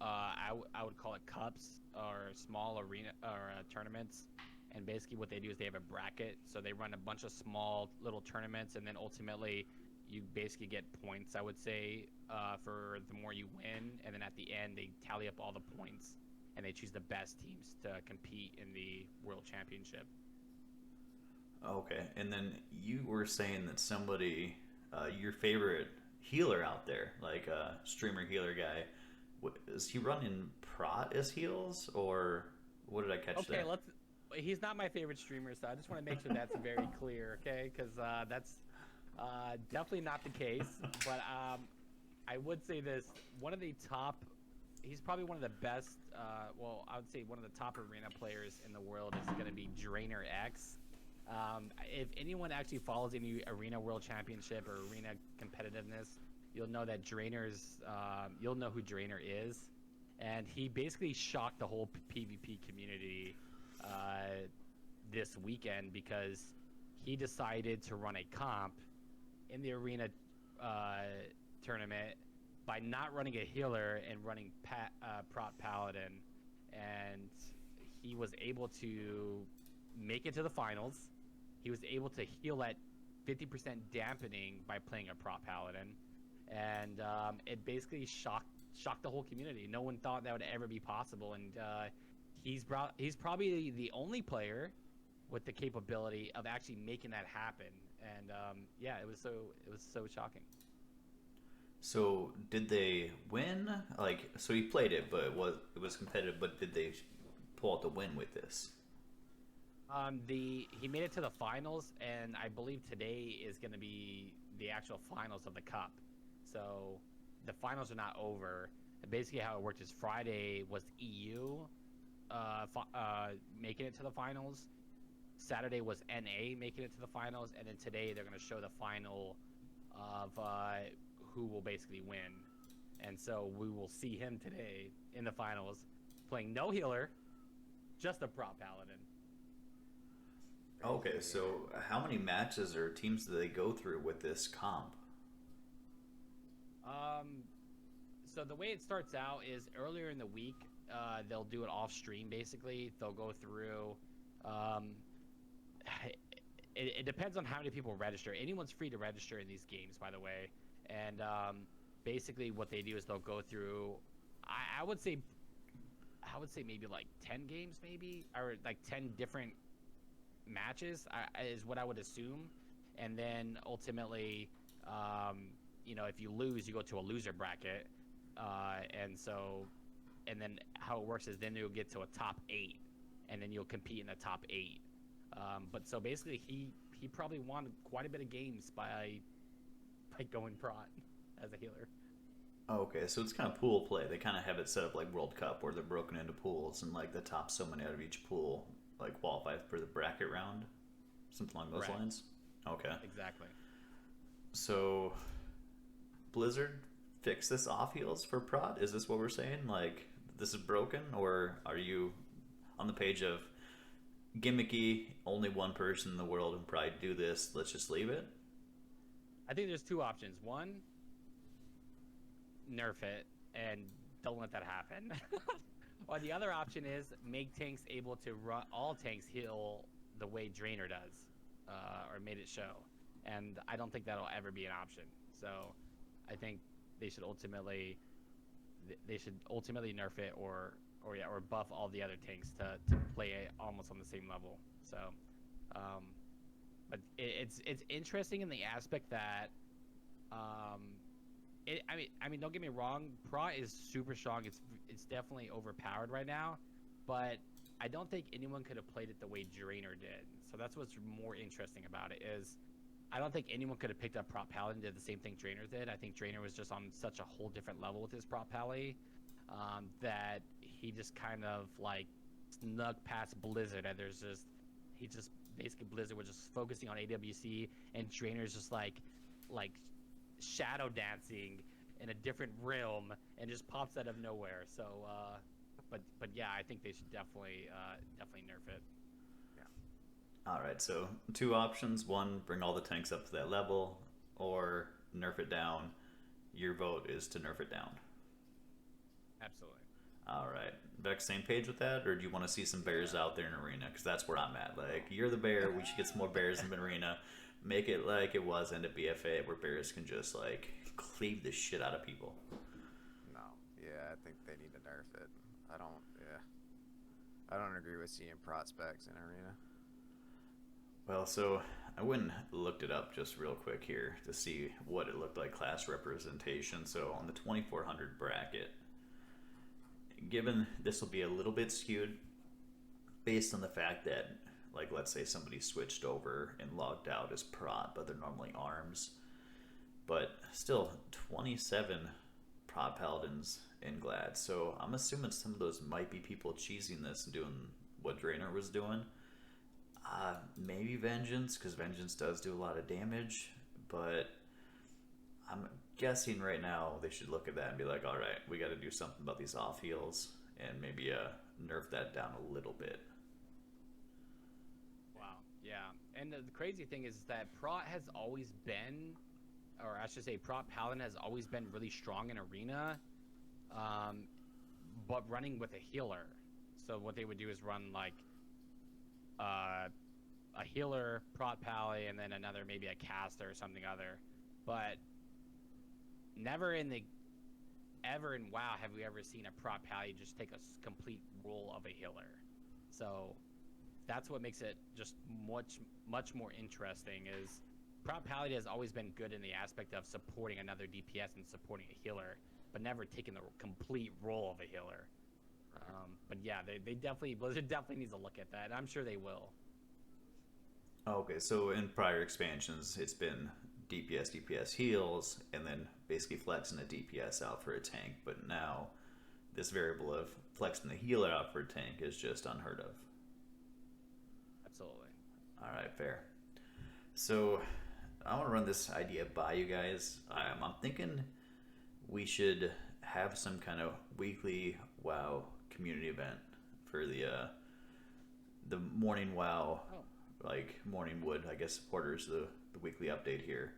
I would call it cups or small arena or tournaments. And basically what they do is they have a bracket. So they run a bunch of small little tournaments, and then ultimately you basically get points, I would say, for the more you win. And then at the end, they tally up all the points, and they choose the best teams to compete in the World Championship. Okay, and then you were saying that somebody, your favorite healer out there, like a streamer healer guy, is he running prot as heals, or what did I catch there? Okay, he's not my favorite streamer, so I just want to make sure that's very clear, okay? Because that's definitely not the case. But I would say this: one of the top, he's probably one of the best. Well, I would say one of the top arena players in the world is going to be Drainer X. If anyone actually follows any Arena World Championship or Arena competitiveness, you'll know that you'll know who Drainer is. And he basically shocked the whole PvP community this weekend because he decided to run a comp in the Arena tournament by not running a healer and running prot paladin. And he was able to make it to the finals. He was able to heal at 50% dampening by playing a prot paladin, and it basically shocked the whole community. No one thought that would ever be possible, and he's probably the only player with the capability of actually making that happen. And yeah, it was so shocking. So did they win? Like, so he played it, but it was competitive. But did they pull out the win with this? He made it to the finals, and I believe today is going to be the actual finals of the cup. So the finals are not over. Basically, how it worked is Friday was EU making it to the finals. Saturday was NA making it to the finals, and then today they're going to show the final of who will basically win. And so we will see him today in the finals, playing no healer, just a prop paladin. Okay, so how many matches or teams do they go through with this comp? So the way it starts out is earlier in the week, they'll do it off stream. Basically, they'll go through. It depends on how many people register. Anyone's free to register in these games, by the way. And basically, what they do is they'll go through. I would say maybe like 10 games, maybe, or like 10 different matches is what I would assume. And then ultimately, if you lose, you go to a loser bracket. And then how it works is then you'll get to a top 8, and then you'll compete in the top 8. But so basically, he probably won quite a bit of games by going prot as a healer. Okay, so it's kind of pool play. They kind of have it set up like World Cup, where they're broken into pools, and like the top so many out of each pool like qualify for the bracket round, something along those Correct. lines. Okay. Exactly. So Blizzard fix this off heals for prod? Is this what we're saying? Like this is broken, or are you on the page of gimmicky? Only one person in the world can probably do this. Let's just leave it. I think there's two options. One, nerf it and don't let that happen. Or the other option is make tanks able to run all tanks heal the way Drainer does, or made it show. And I don't think that'll ever be an option. So I think they should ultimately nerf it or buff all the other tanks to play it almost on the same level. So, but it's interesting in the aspect that I mean, don't get me wrong. Pra is super strong. It's definitely overpowered right now, but I don't think anyone could have played it the way Drainer did. So that's what's more interesting about it is I don't think anyone could have picked up Prop Paladin and did the same thing Drainer did. I think Drainer was just on such a whole different level with his Prop Pally that he just kind of like snuck past Blizzard, and he just basically Blizzard was just focusing on AWC, and Drainer's just like shadow dancing in a different realm and just pops out of nowhere. So but yeah, I think they should definitely nerf it. All right, so two options. One, bring all the tanks up to that level, or nerf it down. Your vote is to nerf it down. Absolutely. All right. Vexx, same page with that, or do you want to see some bears out there in arena? Because that's where I'm at. Like, you're the bear. We should get some more bears in arena. Make it like it was in the BFA, where bears can just like cleave the shit out of people. No, yeah, I think they need to nerf it. I don't agree with seeing prospects in arena. Well, so I went and looked it up just real quick here to see what it looked like class representation. So on the 2400 bracket, given this will be a little bit skewed based on the fact that, like, let's say somebody switched over and logged out as prod, but they're normally arms, but still 27 prod paladins in Glad. So I'm assuming some of those might be people cheesing this and doing what Drainer was doing. Maybe Vengeance, because Vengeance does do a lot of damage, but I'm guessing right now they should look at that and be like, all right, we got to do something about these off heals and maybe nerf that down a little bit. Wow. Yeah. And the crazy thing is that Prot has always been, or I should say Prot Paladin has always been really strong in arena, but running with a healer. So what they would do is run like a healer, Prot Pally, and then another, maybe a caster or something other. But never ever in WoW have we ever seen a Prot Pally just take a complete role of a healer. So that's what makes it just much more interesting is Prot Pally has always been good in the aspect of supporting another DPS and supporting a healer, but never taking the complete role of a healer. But yeah, Blizzard definitely needs to look at that, and I'm sure they will. Okay, so in prior expansions, it's been DPS heals, and then basically flexing a DPS out for a tank, but now this variable of flexing the healer out for a tank is just unheard of. Absolutely. All right, fair. So I want to run this idea by you guys. I'm thinking we should have some kind of weekly WoW community event for the morning WoW, like Morning Wood, I guess, supporters, the weekly update here.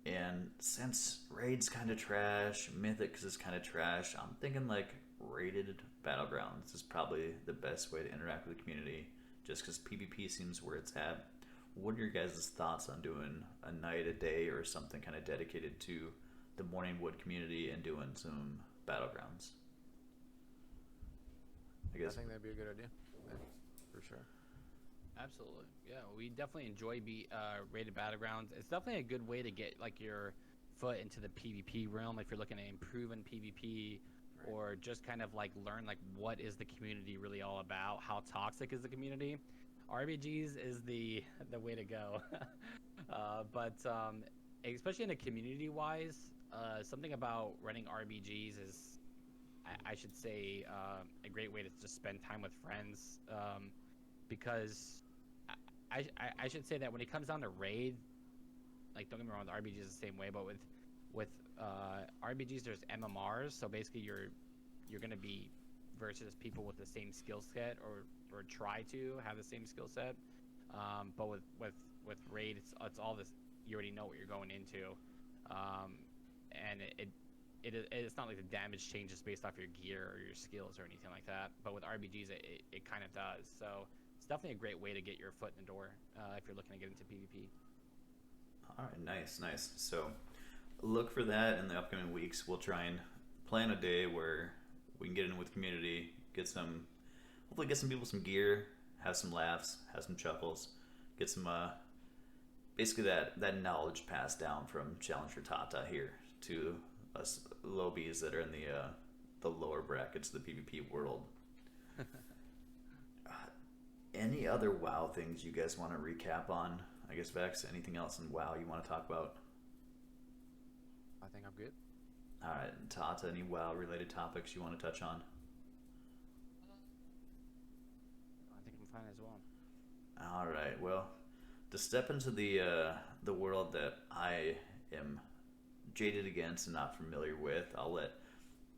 And since Raid's kind of trash, Mythic is kind of trash, I'm thinking like rated Battlegrounds is probably the best way to interact with the community, just because PvP seems where it's at. What are your guys' thoughts on doing a night, a day, or something kind of dedicated to the Morning Wood community and doing some Battlegrounds? I think that'd be a good idea, yeah, for sure. Absolutely, yeah. We definitely enjoy rated Battlegrounds. It's definitely a good way to get like your foot into the PvP realm if you're looking to improve in PvP, right, or just kind of like learn like what is the community really all about, how toxic is the community. RBGs is the way to go. But especially in a community wise, something about running RBGs is, I should say, a great way to just spend time with friends. because I should say that when it comes down to raid, like don't get me wrong, the RBG is the same way, but with RBGs there's MMRs, so basically you're gonna be versus people with the same skill set or try to have the same skill set. But with raid, it's all this. You already know what you're going into, and it's not like the damage changes based off your gear or your skills or anything like that. But with RBGs, it kind of does. So it's definitely a great way to get your foot in the door if you're looking to get into PvP. All right, nice. So look for that in the upcoming weeks. We'll try and plan a day where we can get in with community, hopefully get some people some gear, have some laughs, have some chuckles, get some basically that knowledge passed down from Challenger Tata here to us lobies that are in the lower brackets of the PvP world. Any other WoW things you guys want to recap on? I guess Vexx, anything else in WoW you want to talk about? I think I'm good. All right, Tata, any WoW related topics you want to touch on? I think I'm fine as well. All right, well, to step into the world that I am jaded against and not familiar with, I'll let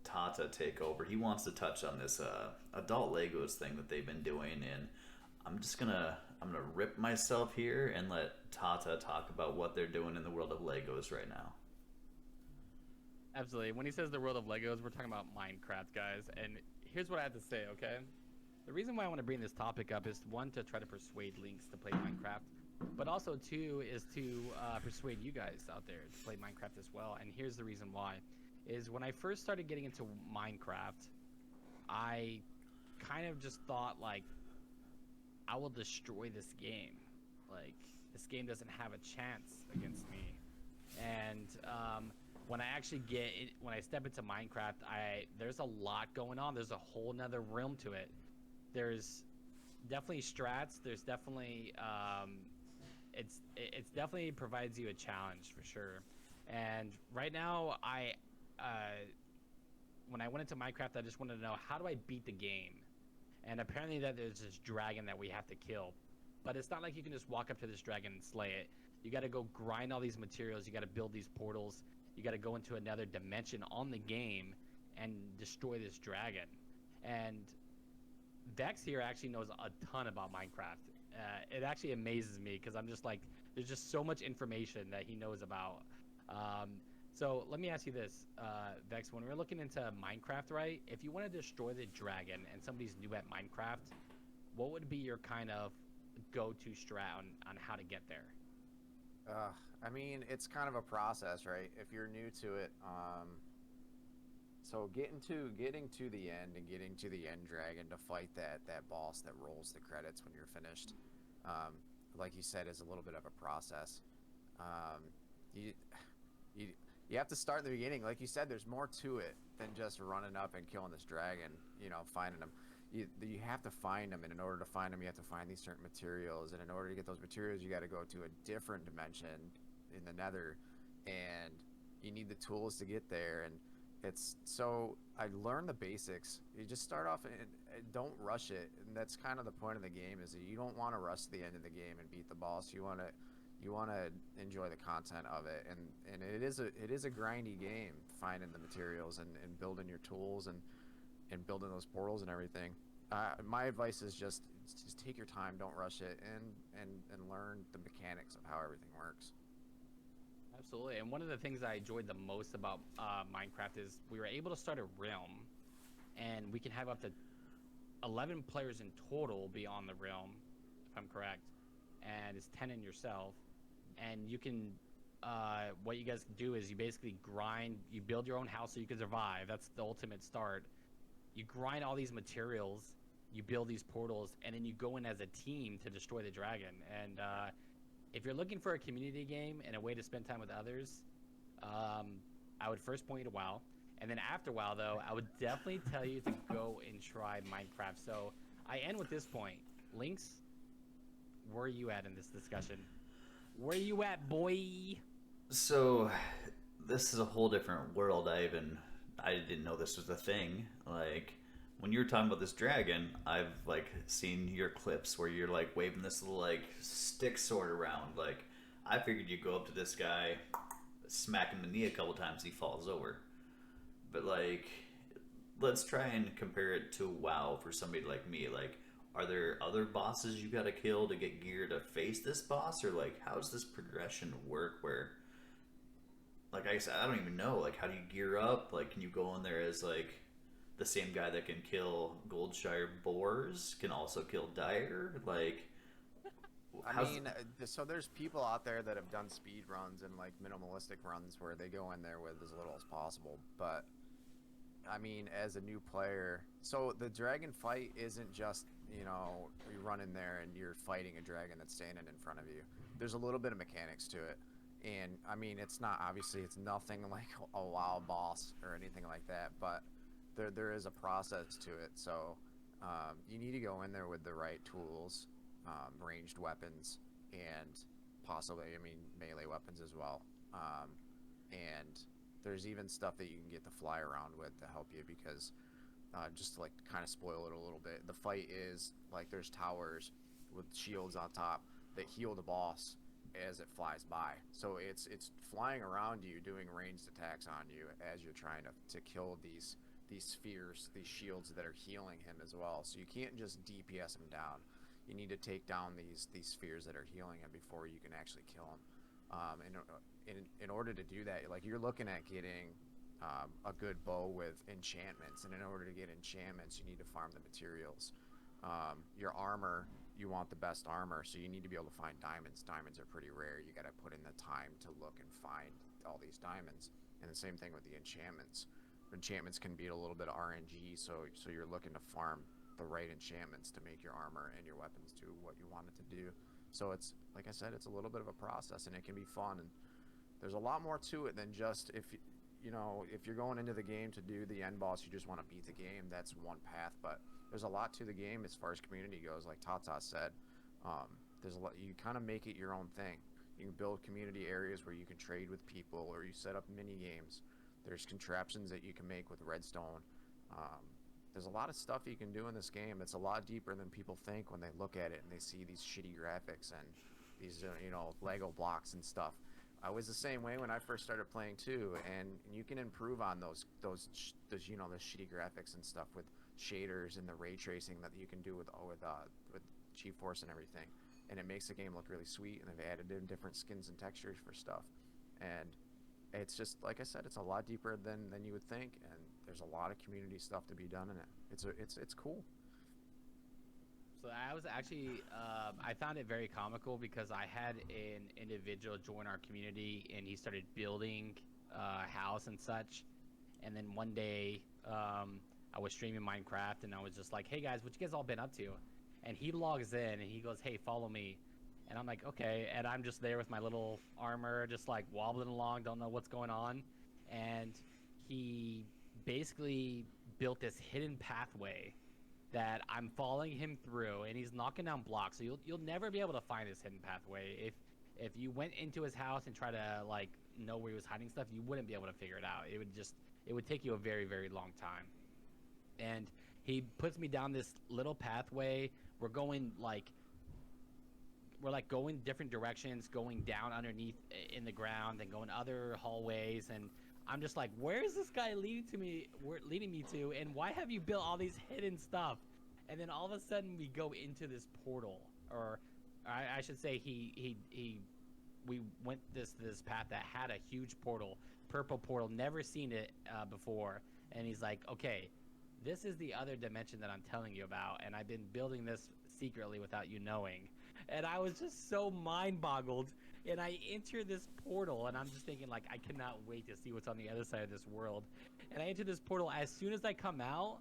Tata take over. He wants to touch on this adult Legos thing that they've been doing, and I'm gonna rip myself here and let Tata talk about what they're doing in the world of Legos right now. Absolutely. When he says the world of Legos, we're talking about Minecraft, guys. And here's what I have to say, okay? The reason why I want to bring this topic up is, one, to try to persuade Lynkz to play Minecraft, but also, two, is to persuade you guys out there to play Minecraft as well. And here's the reason why. Is when I first started getting into Minecraft, I kind of just thought, like, I will destroy this game. Like, this game doesn't have a chance against me. And when I step into Minecraft, there's a lot going on. There's a whole nother realm to it. There's definitely strats. There's definitely it's definitely provides you a challenge for sure. And right now, when I went into Minecraft, I just wanted to know, how do I beat the game? And apparently that there's this dragon that we have to kill, but it's not like you can just walk up to this dragon and slay it. You got to go grind all these materials. You got to build these portals. You got to go into another dimension on the game and destroy this dragon. And Vexx here actually knows a ton about Minecraft. It actually amazes me because I'm just like, there's just so much information that he knows about. So let me ask you this, Vexx, when we're looking into Minecraft, right? If you want to destroy the dragon and somebody's new at Minecraft, what would be your kind of go-to strat on how to get there? I mean, it's kind of a process, right? If you're new to it, so getting to the end and getting to the end dragon to fight that boss that rolls the credits when you're finished, like you said, is a little bit of a process. You have to start in the beginning. Like you said, there's more to it than just running up and killing this dragon, finding him. You have to find them, and in order to find them, you have to find these certain materials, and in order to get those materials, you got to go to a different dimension in the nether, and you need the tools to get there. And I learned the basics. You just start off and don't rush it, and that's kind of the point of the game, is that you don't want to rush to the end of the game and beat the boss. You want to enjoy the content of it, and it is a grindy game, finding the materials and building your tools and building those portals and everything. My advice is just take your time, don't rush it, and learn the mechanics of how everything works. Absolutely. And one of the things I enjoyed the most about Minecraft is we were able to start a realm, and we can have up to 11 players in total be on the realm, if I'm correct, and it's 10 in yourself. And you can what you guys can do is you basically grind, you build your own house so you can survive. That's the ultimate start. You grind all these materials, you build these portals, and then you go in as a team to destroy the dragon. And if you're looking for a community game and a way to spend time with others, I would first point you to WoW. And then after WoW, though, I would definitely tell you to go and try Minecraft. So I end with this point. Lynkz, where are you at in this discussion? Where are you at, boy? So this is a whole different world. I didn't know this was a thing. Like, when you were talking about this dragon, I've like seen your clips where you're like waving this little like stick sword around. Like, I figured you'd go up to this guy, smack him in the knee a couple times, he falls over. But like, let's try and compare it to WoW for somebody like me. Like, are there other bosses you gotta kill to get gear to face this boss, or like, how does this progression work? Where, like I said, I don't even know. Like, how do you gear up? Like, can you go in there as like the same guy that can kill Goldshire boars can also kill Dire? Like, I mean, so there's people out there that have done speed runs and like minimalistic runs where they go in there with as little as possible. But I mean, as a new player, so the dragon fight isn't just, you know, you run in there and you're fighting a dragon that's standing in front of you. There's a little bit of mechanics to it. And I mean, it's not, obviously it's nothing like a WoW boss or anything like that, but there is a process to it. So you need to go in there with the right tools, ranged weapons, and possibly, I mean, melee weapons as well. And there's even stuff that you can get to fly around with to help you, because just to like kind of spoil it a little bit, the fight is like there's towers with shields on top that heal the boss as it flies by. So it's flying around you, doing ranged attacks on you as you're trying to kill these spheres, these shields that are healing him as well. So you can't just DPS him down. You need to take down these spheres that are healing him before you can actually kill him. In order to do that, like, you're looking at getting a good bow with enchantments, and in order to get enchantments, you need to farm the materials. Your armor, you want the best armor, so you need to be able to find diamonds. Diamonds are pretty rare. You got to put in the time to look and find all these diamonds. And the same thing with the enchantments. Enchantments can be a little bit of RNG, so you're looking to farm the right enchantments to make your armor and your weapons do what you want it to do. So it's, like I said, it's a little bit of a process, and it can be fun. And there's a lot more to it than just, if you're going into the game to do the end boss, you just want to beat the game, that's one path. But there's a lot to the game as far as community goes. Like Tata said, there's a lot. You kind of make it your own thing. You can build community areas where you can trade with people, or you set up mini games. There's contraptions that you can make with redstone. There's a lot of stuff you can do in this game. It's a lot deeper than people think when they look at it and they see these shitty graphics and these Lego blocks and stuff. I was the same way when I first started playing too, and you can improve on those the shitty graphics and stuff with shaders and the ray tracing that you can do with GeForce and everything, and it makes the game look really sweet. And they've added in different skins and textures for stuff, and it's just, like I said, it's a lot deeper than you would think, and there's a lot of community stuff to be done in it. It's cool. So I was actually, I found it very comical because I had an individual join our community, and he started building a house and such. And then one day, I was streaming Minecraft, and I was just like, "Hey guys, what you guys all been up to?" And he logs in, and he goes, "Hey, follow me." And I'm like, "Okay." And I'm just there with my little armor, just like wobbling along, don't know what's going on. And he basically built this hidden pathway that I'm following him through, and he's knocking down blocks. So you'll never be able to find this hidden pathway. If you went into his house and try to like know where he was hiding stuff, you wouldn't be able to figure it out. It would take you a very, very long time. And he puts me down this little pathway. We're going going different directions, going down underneath in the ground and going other hallways, and I'm just like, where is this guy leading me to, and why have you built all these hidden stuff? And then all of a sudden we go into this portal, or I should say we went this path that had a huge portal, purple portal, never seen it before, and he's like, okay, this is the other dimension that I'm telling you about, and I've been building this secretly without you knowing. And I was just so mind-boggled, and I enter this portal, and I'm just thinking, like, I cannot wait to see what's on the other side of this world. And I enter this portal. As soon as I come out,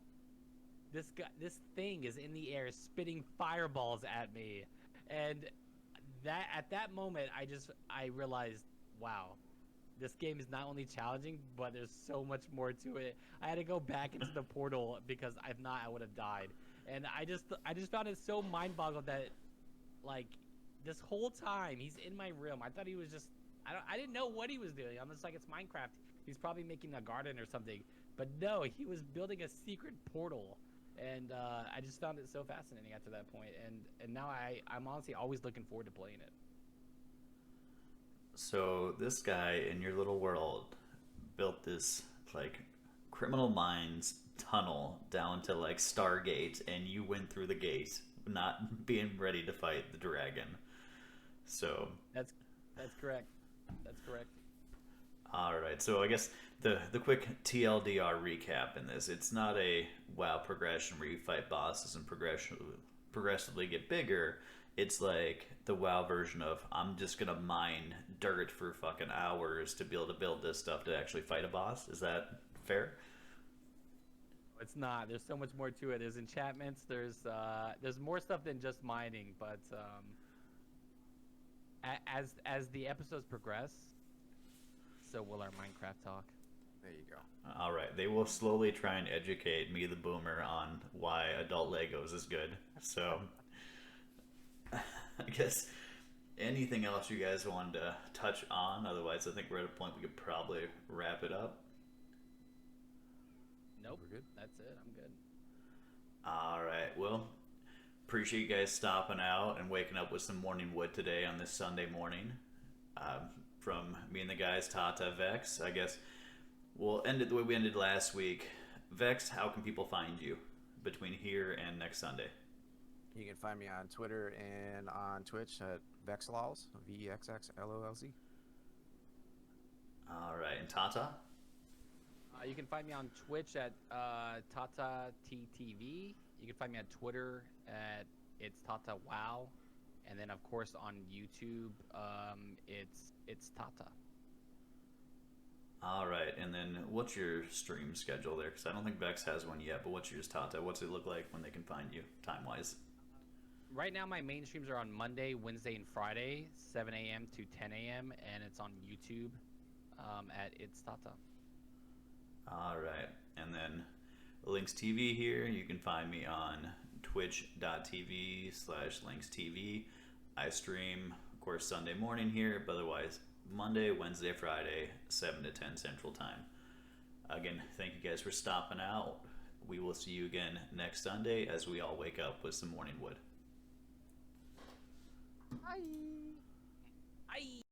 this thing is in the air spitting fireballs at me. And at that moment, I realized, wow, this game is not only challenging, but there's so much more to it. I had to go back into the portal because if not, I would have died. And I just found it so mind-boggling that, like, this whole time he's in my room. I thought he was just, I didn't know what he was doing. I'm just like, it's Minecraft. He's probably making a garden or something. But no, he was building a secret portal. And I just found it so fascinating after that point, and now I'm honestly always looking forward to playing it. So this guy in your little world built this like Criminal Minds tunnel down to like Stargate, and you went through the gate, not being ready to fight the dragon. So That's correct. That's correct. all right, so I guess the quick TLDR recap in this, it's not a WoW progression where you fight bosses and progressively get bigger. It's like the WoW version of I'm just gonna mine dirt for fucking hours to be able to build this stuff to actually fight a boss. Is that fair? It's not. There's so much more to it. There's enchantments. There's more stuff than just mining. But as the episodes progress, so will our Minecraft talk. There you go. All right, they will slowly try and educate me, the boomer, on why adult Legos is good. So, I guess anything else you guys wanted to touch on? Otherwise, I think we're at a point we could probably wrap it up. Nope. We're good. That's it. I'm good. All right, well, appreciate you guys stopping out and waking up with some morning wood today on this Sunday morning. From me and the guys, Tata, Vexx, I guess we'll end it the way we ended last week. Vexx, how can people find you between here and next Sunday? You can find me on Twitter and on Twitch at Vexxlolz, VEXXLOLZ. All right, and Tata? You can find me on Twitch at Tata TTV. You can find me on Twitter at it's Tata Wow, and then of course on YouTube, it's Tata. All right, and then what's your stream schedule there? Because I don't think Vexx has one yet, but what's yours, Tata? What's it look like when they can find you, time-wise? Right now, my main streams are on Monday, Wednesday, and Friday, 7 a.m. to 10 a.m., and it's on YouTube at It's Tata. All right, and then Lynkz TV here. You can find me on twitch.tv/LynxTV. I stream, of course, Sunday morning here, but otherwise Monday, Wednesday, Friday, 7 to 10 Central Time. Again, thank you guys for stopping out. We will see you again next Sunday as we all wake up with some morning wood. Bye. Bye.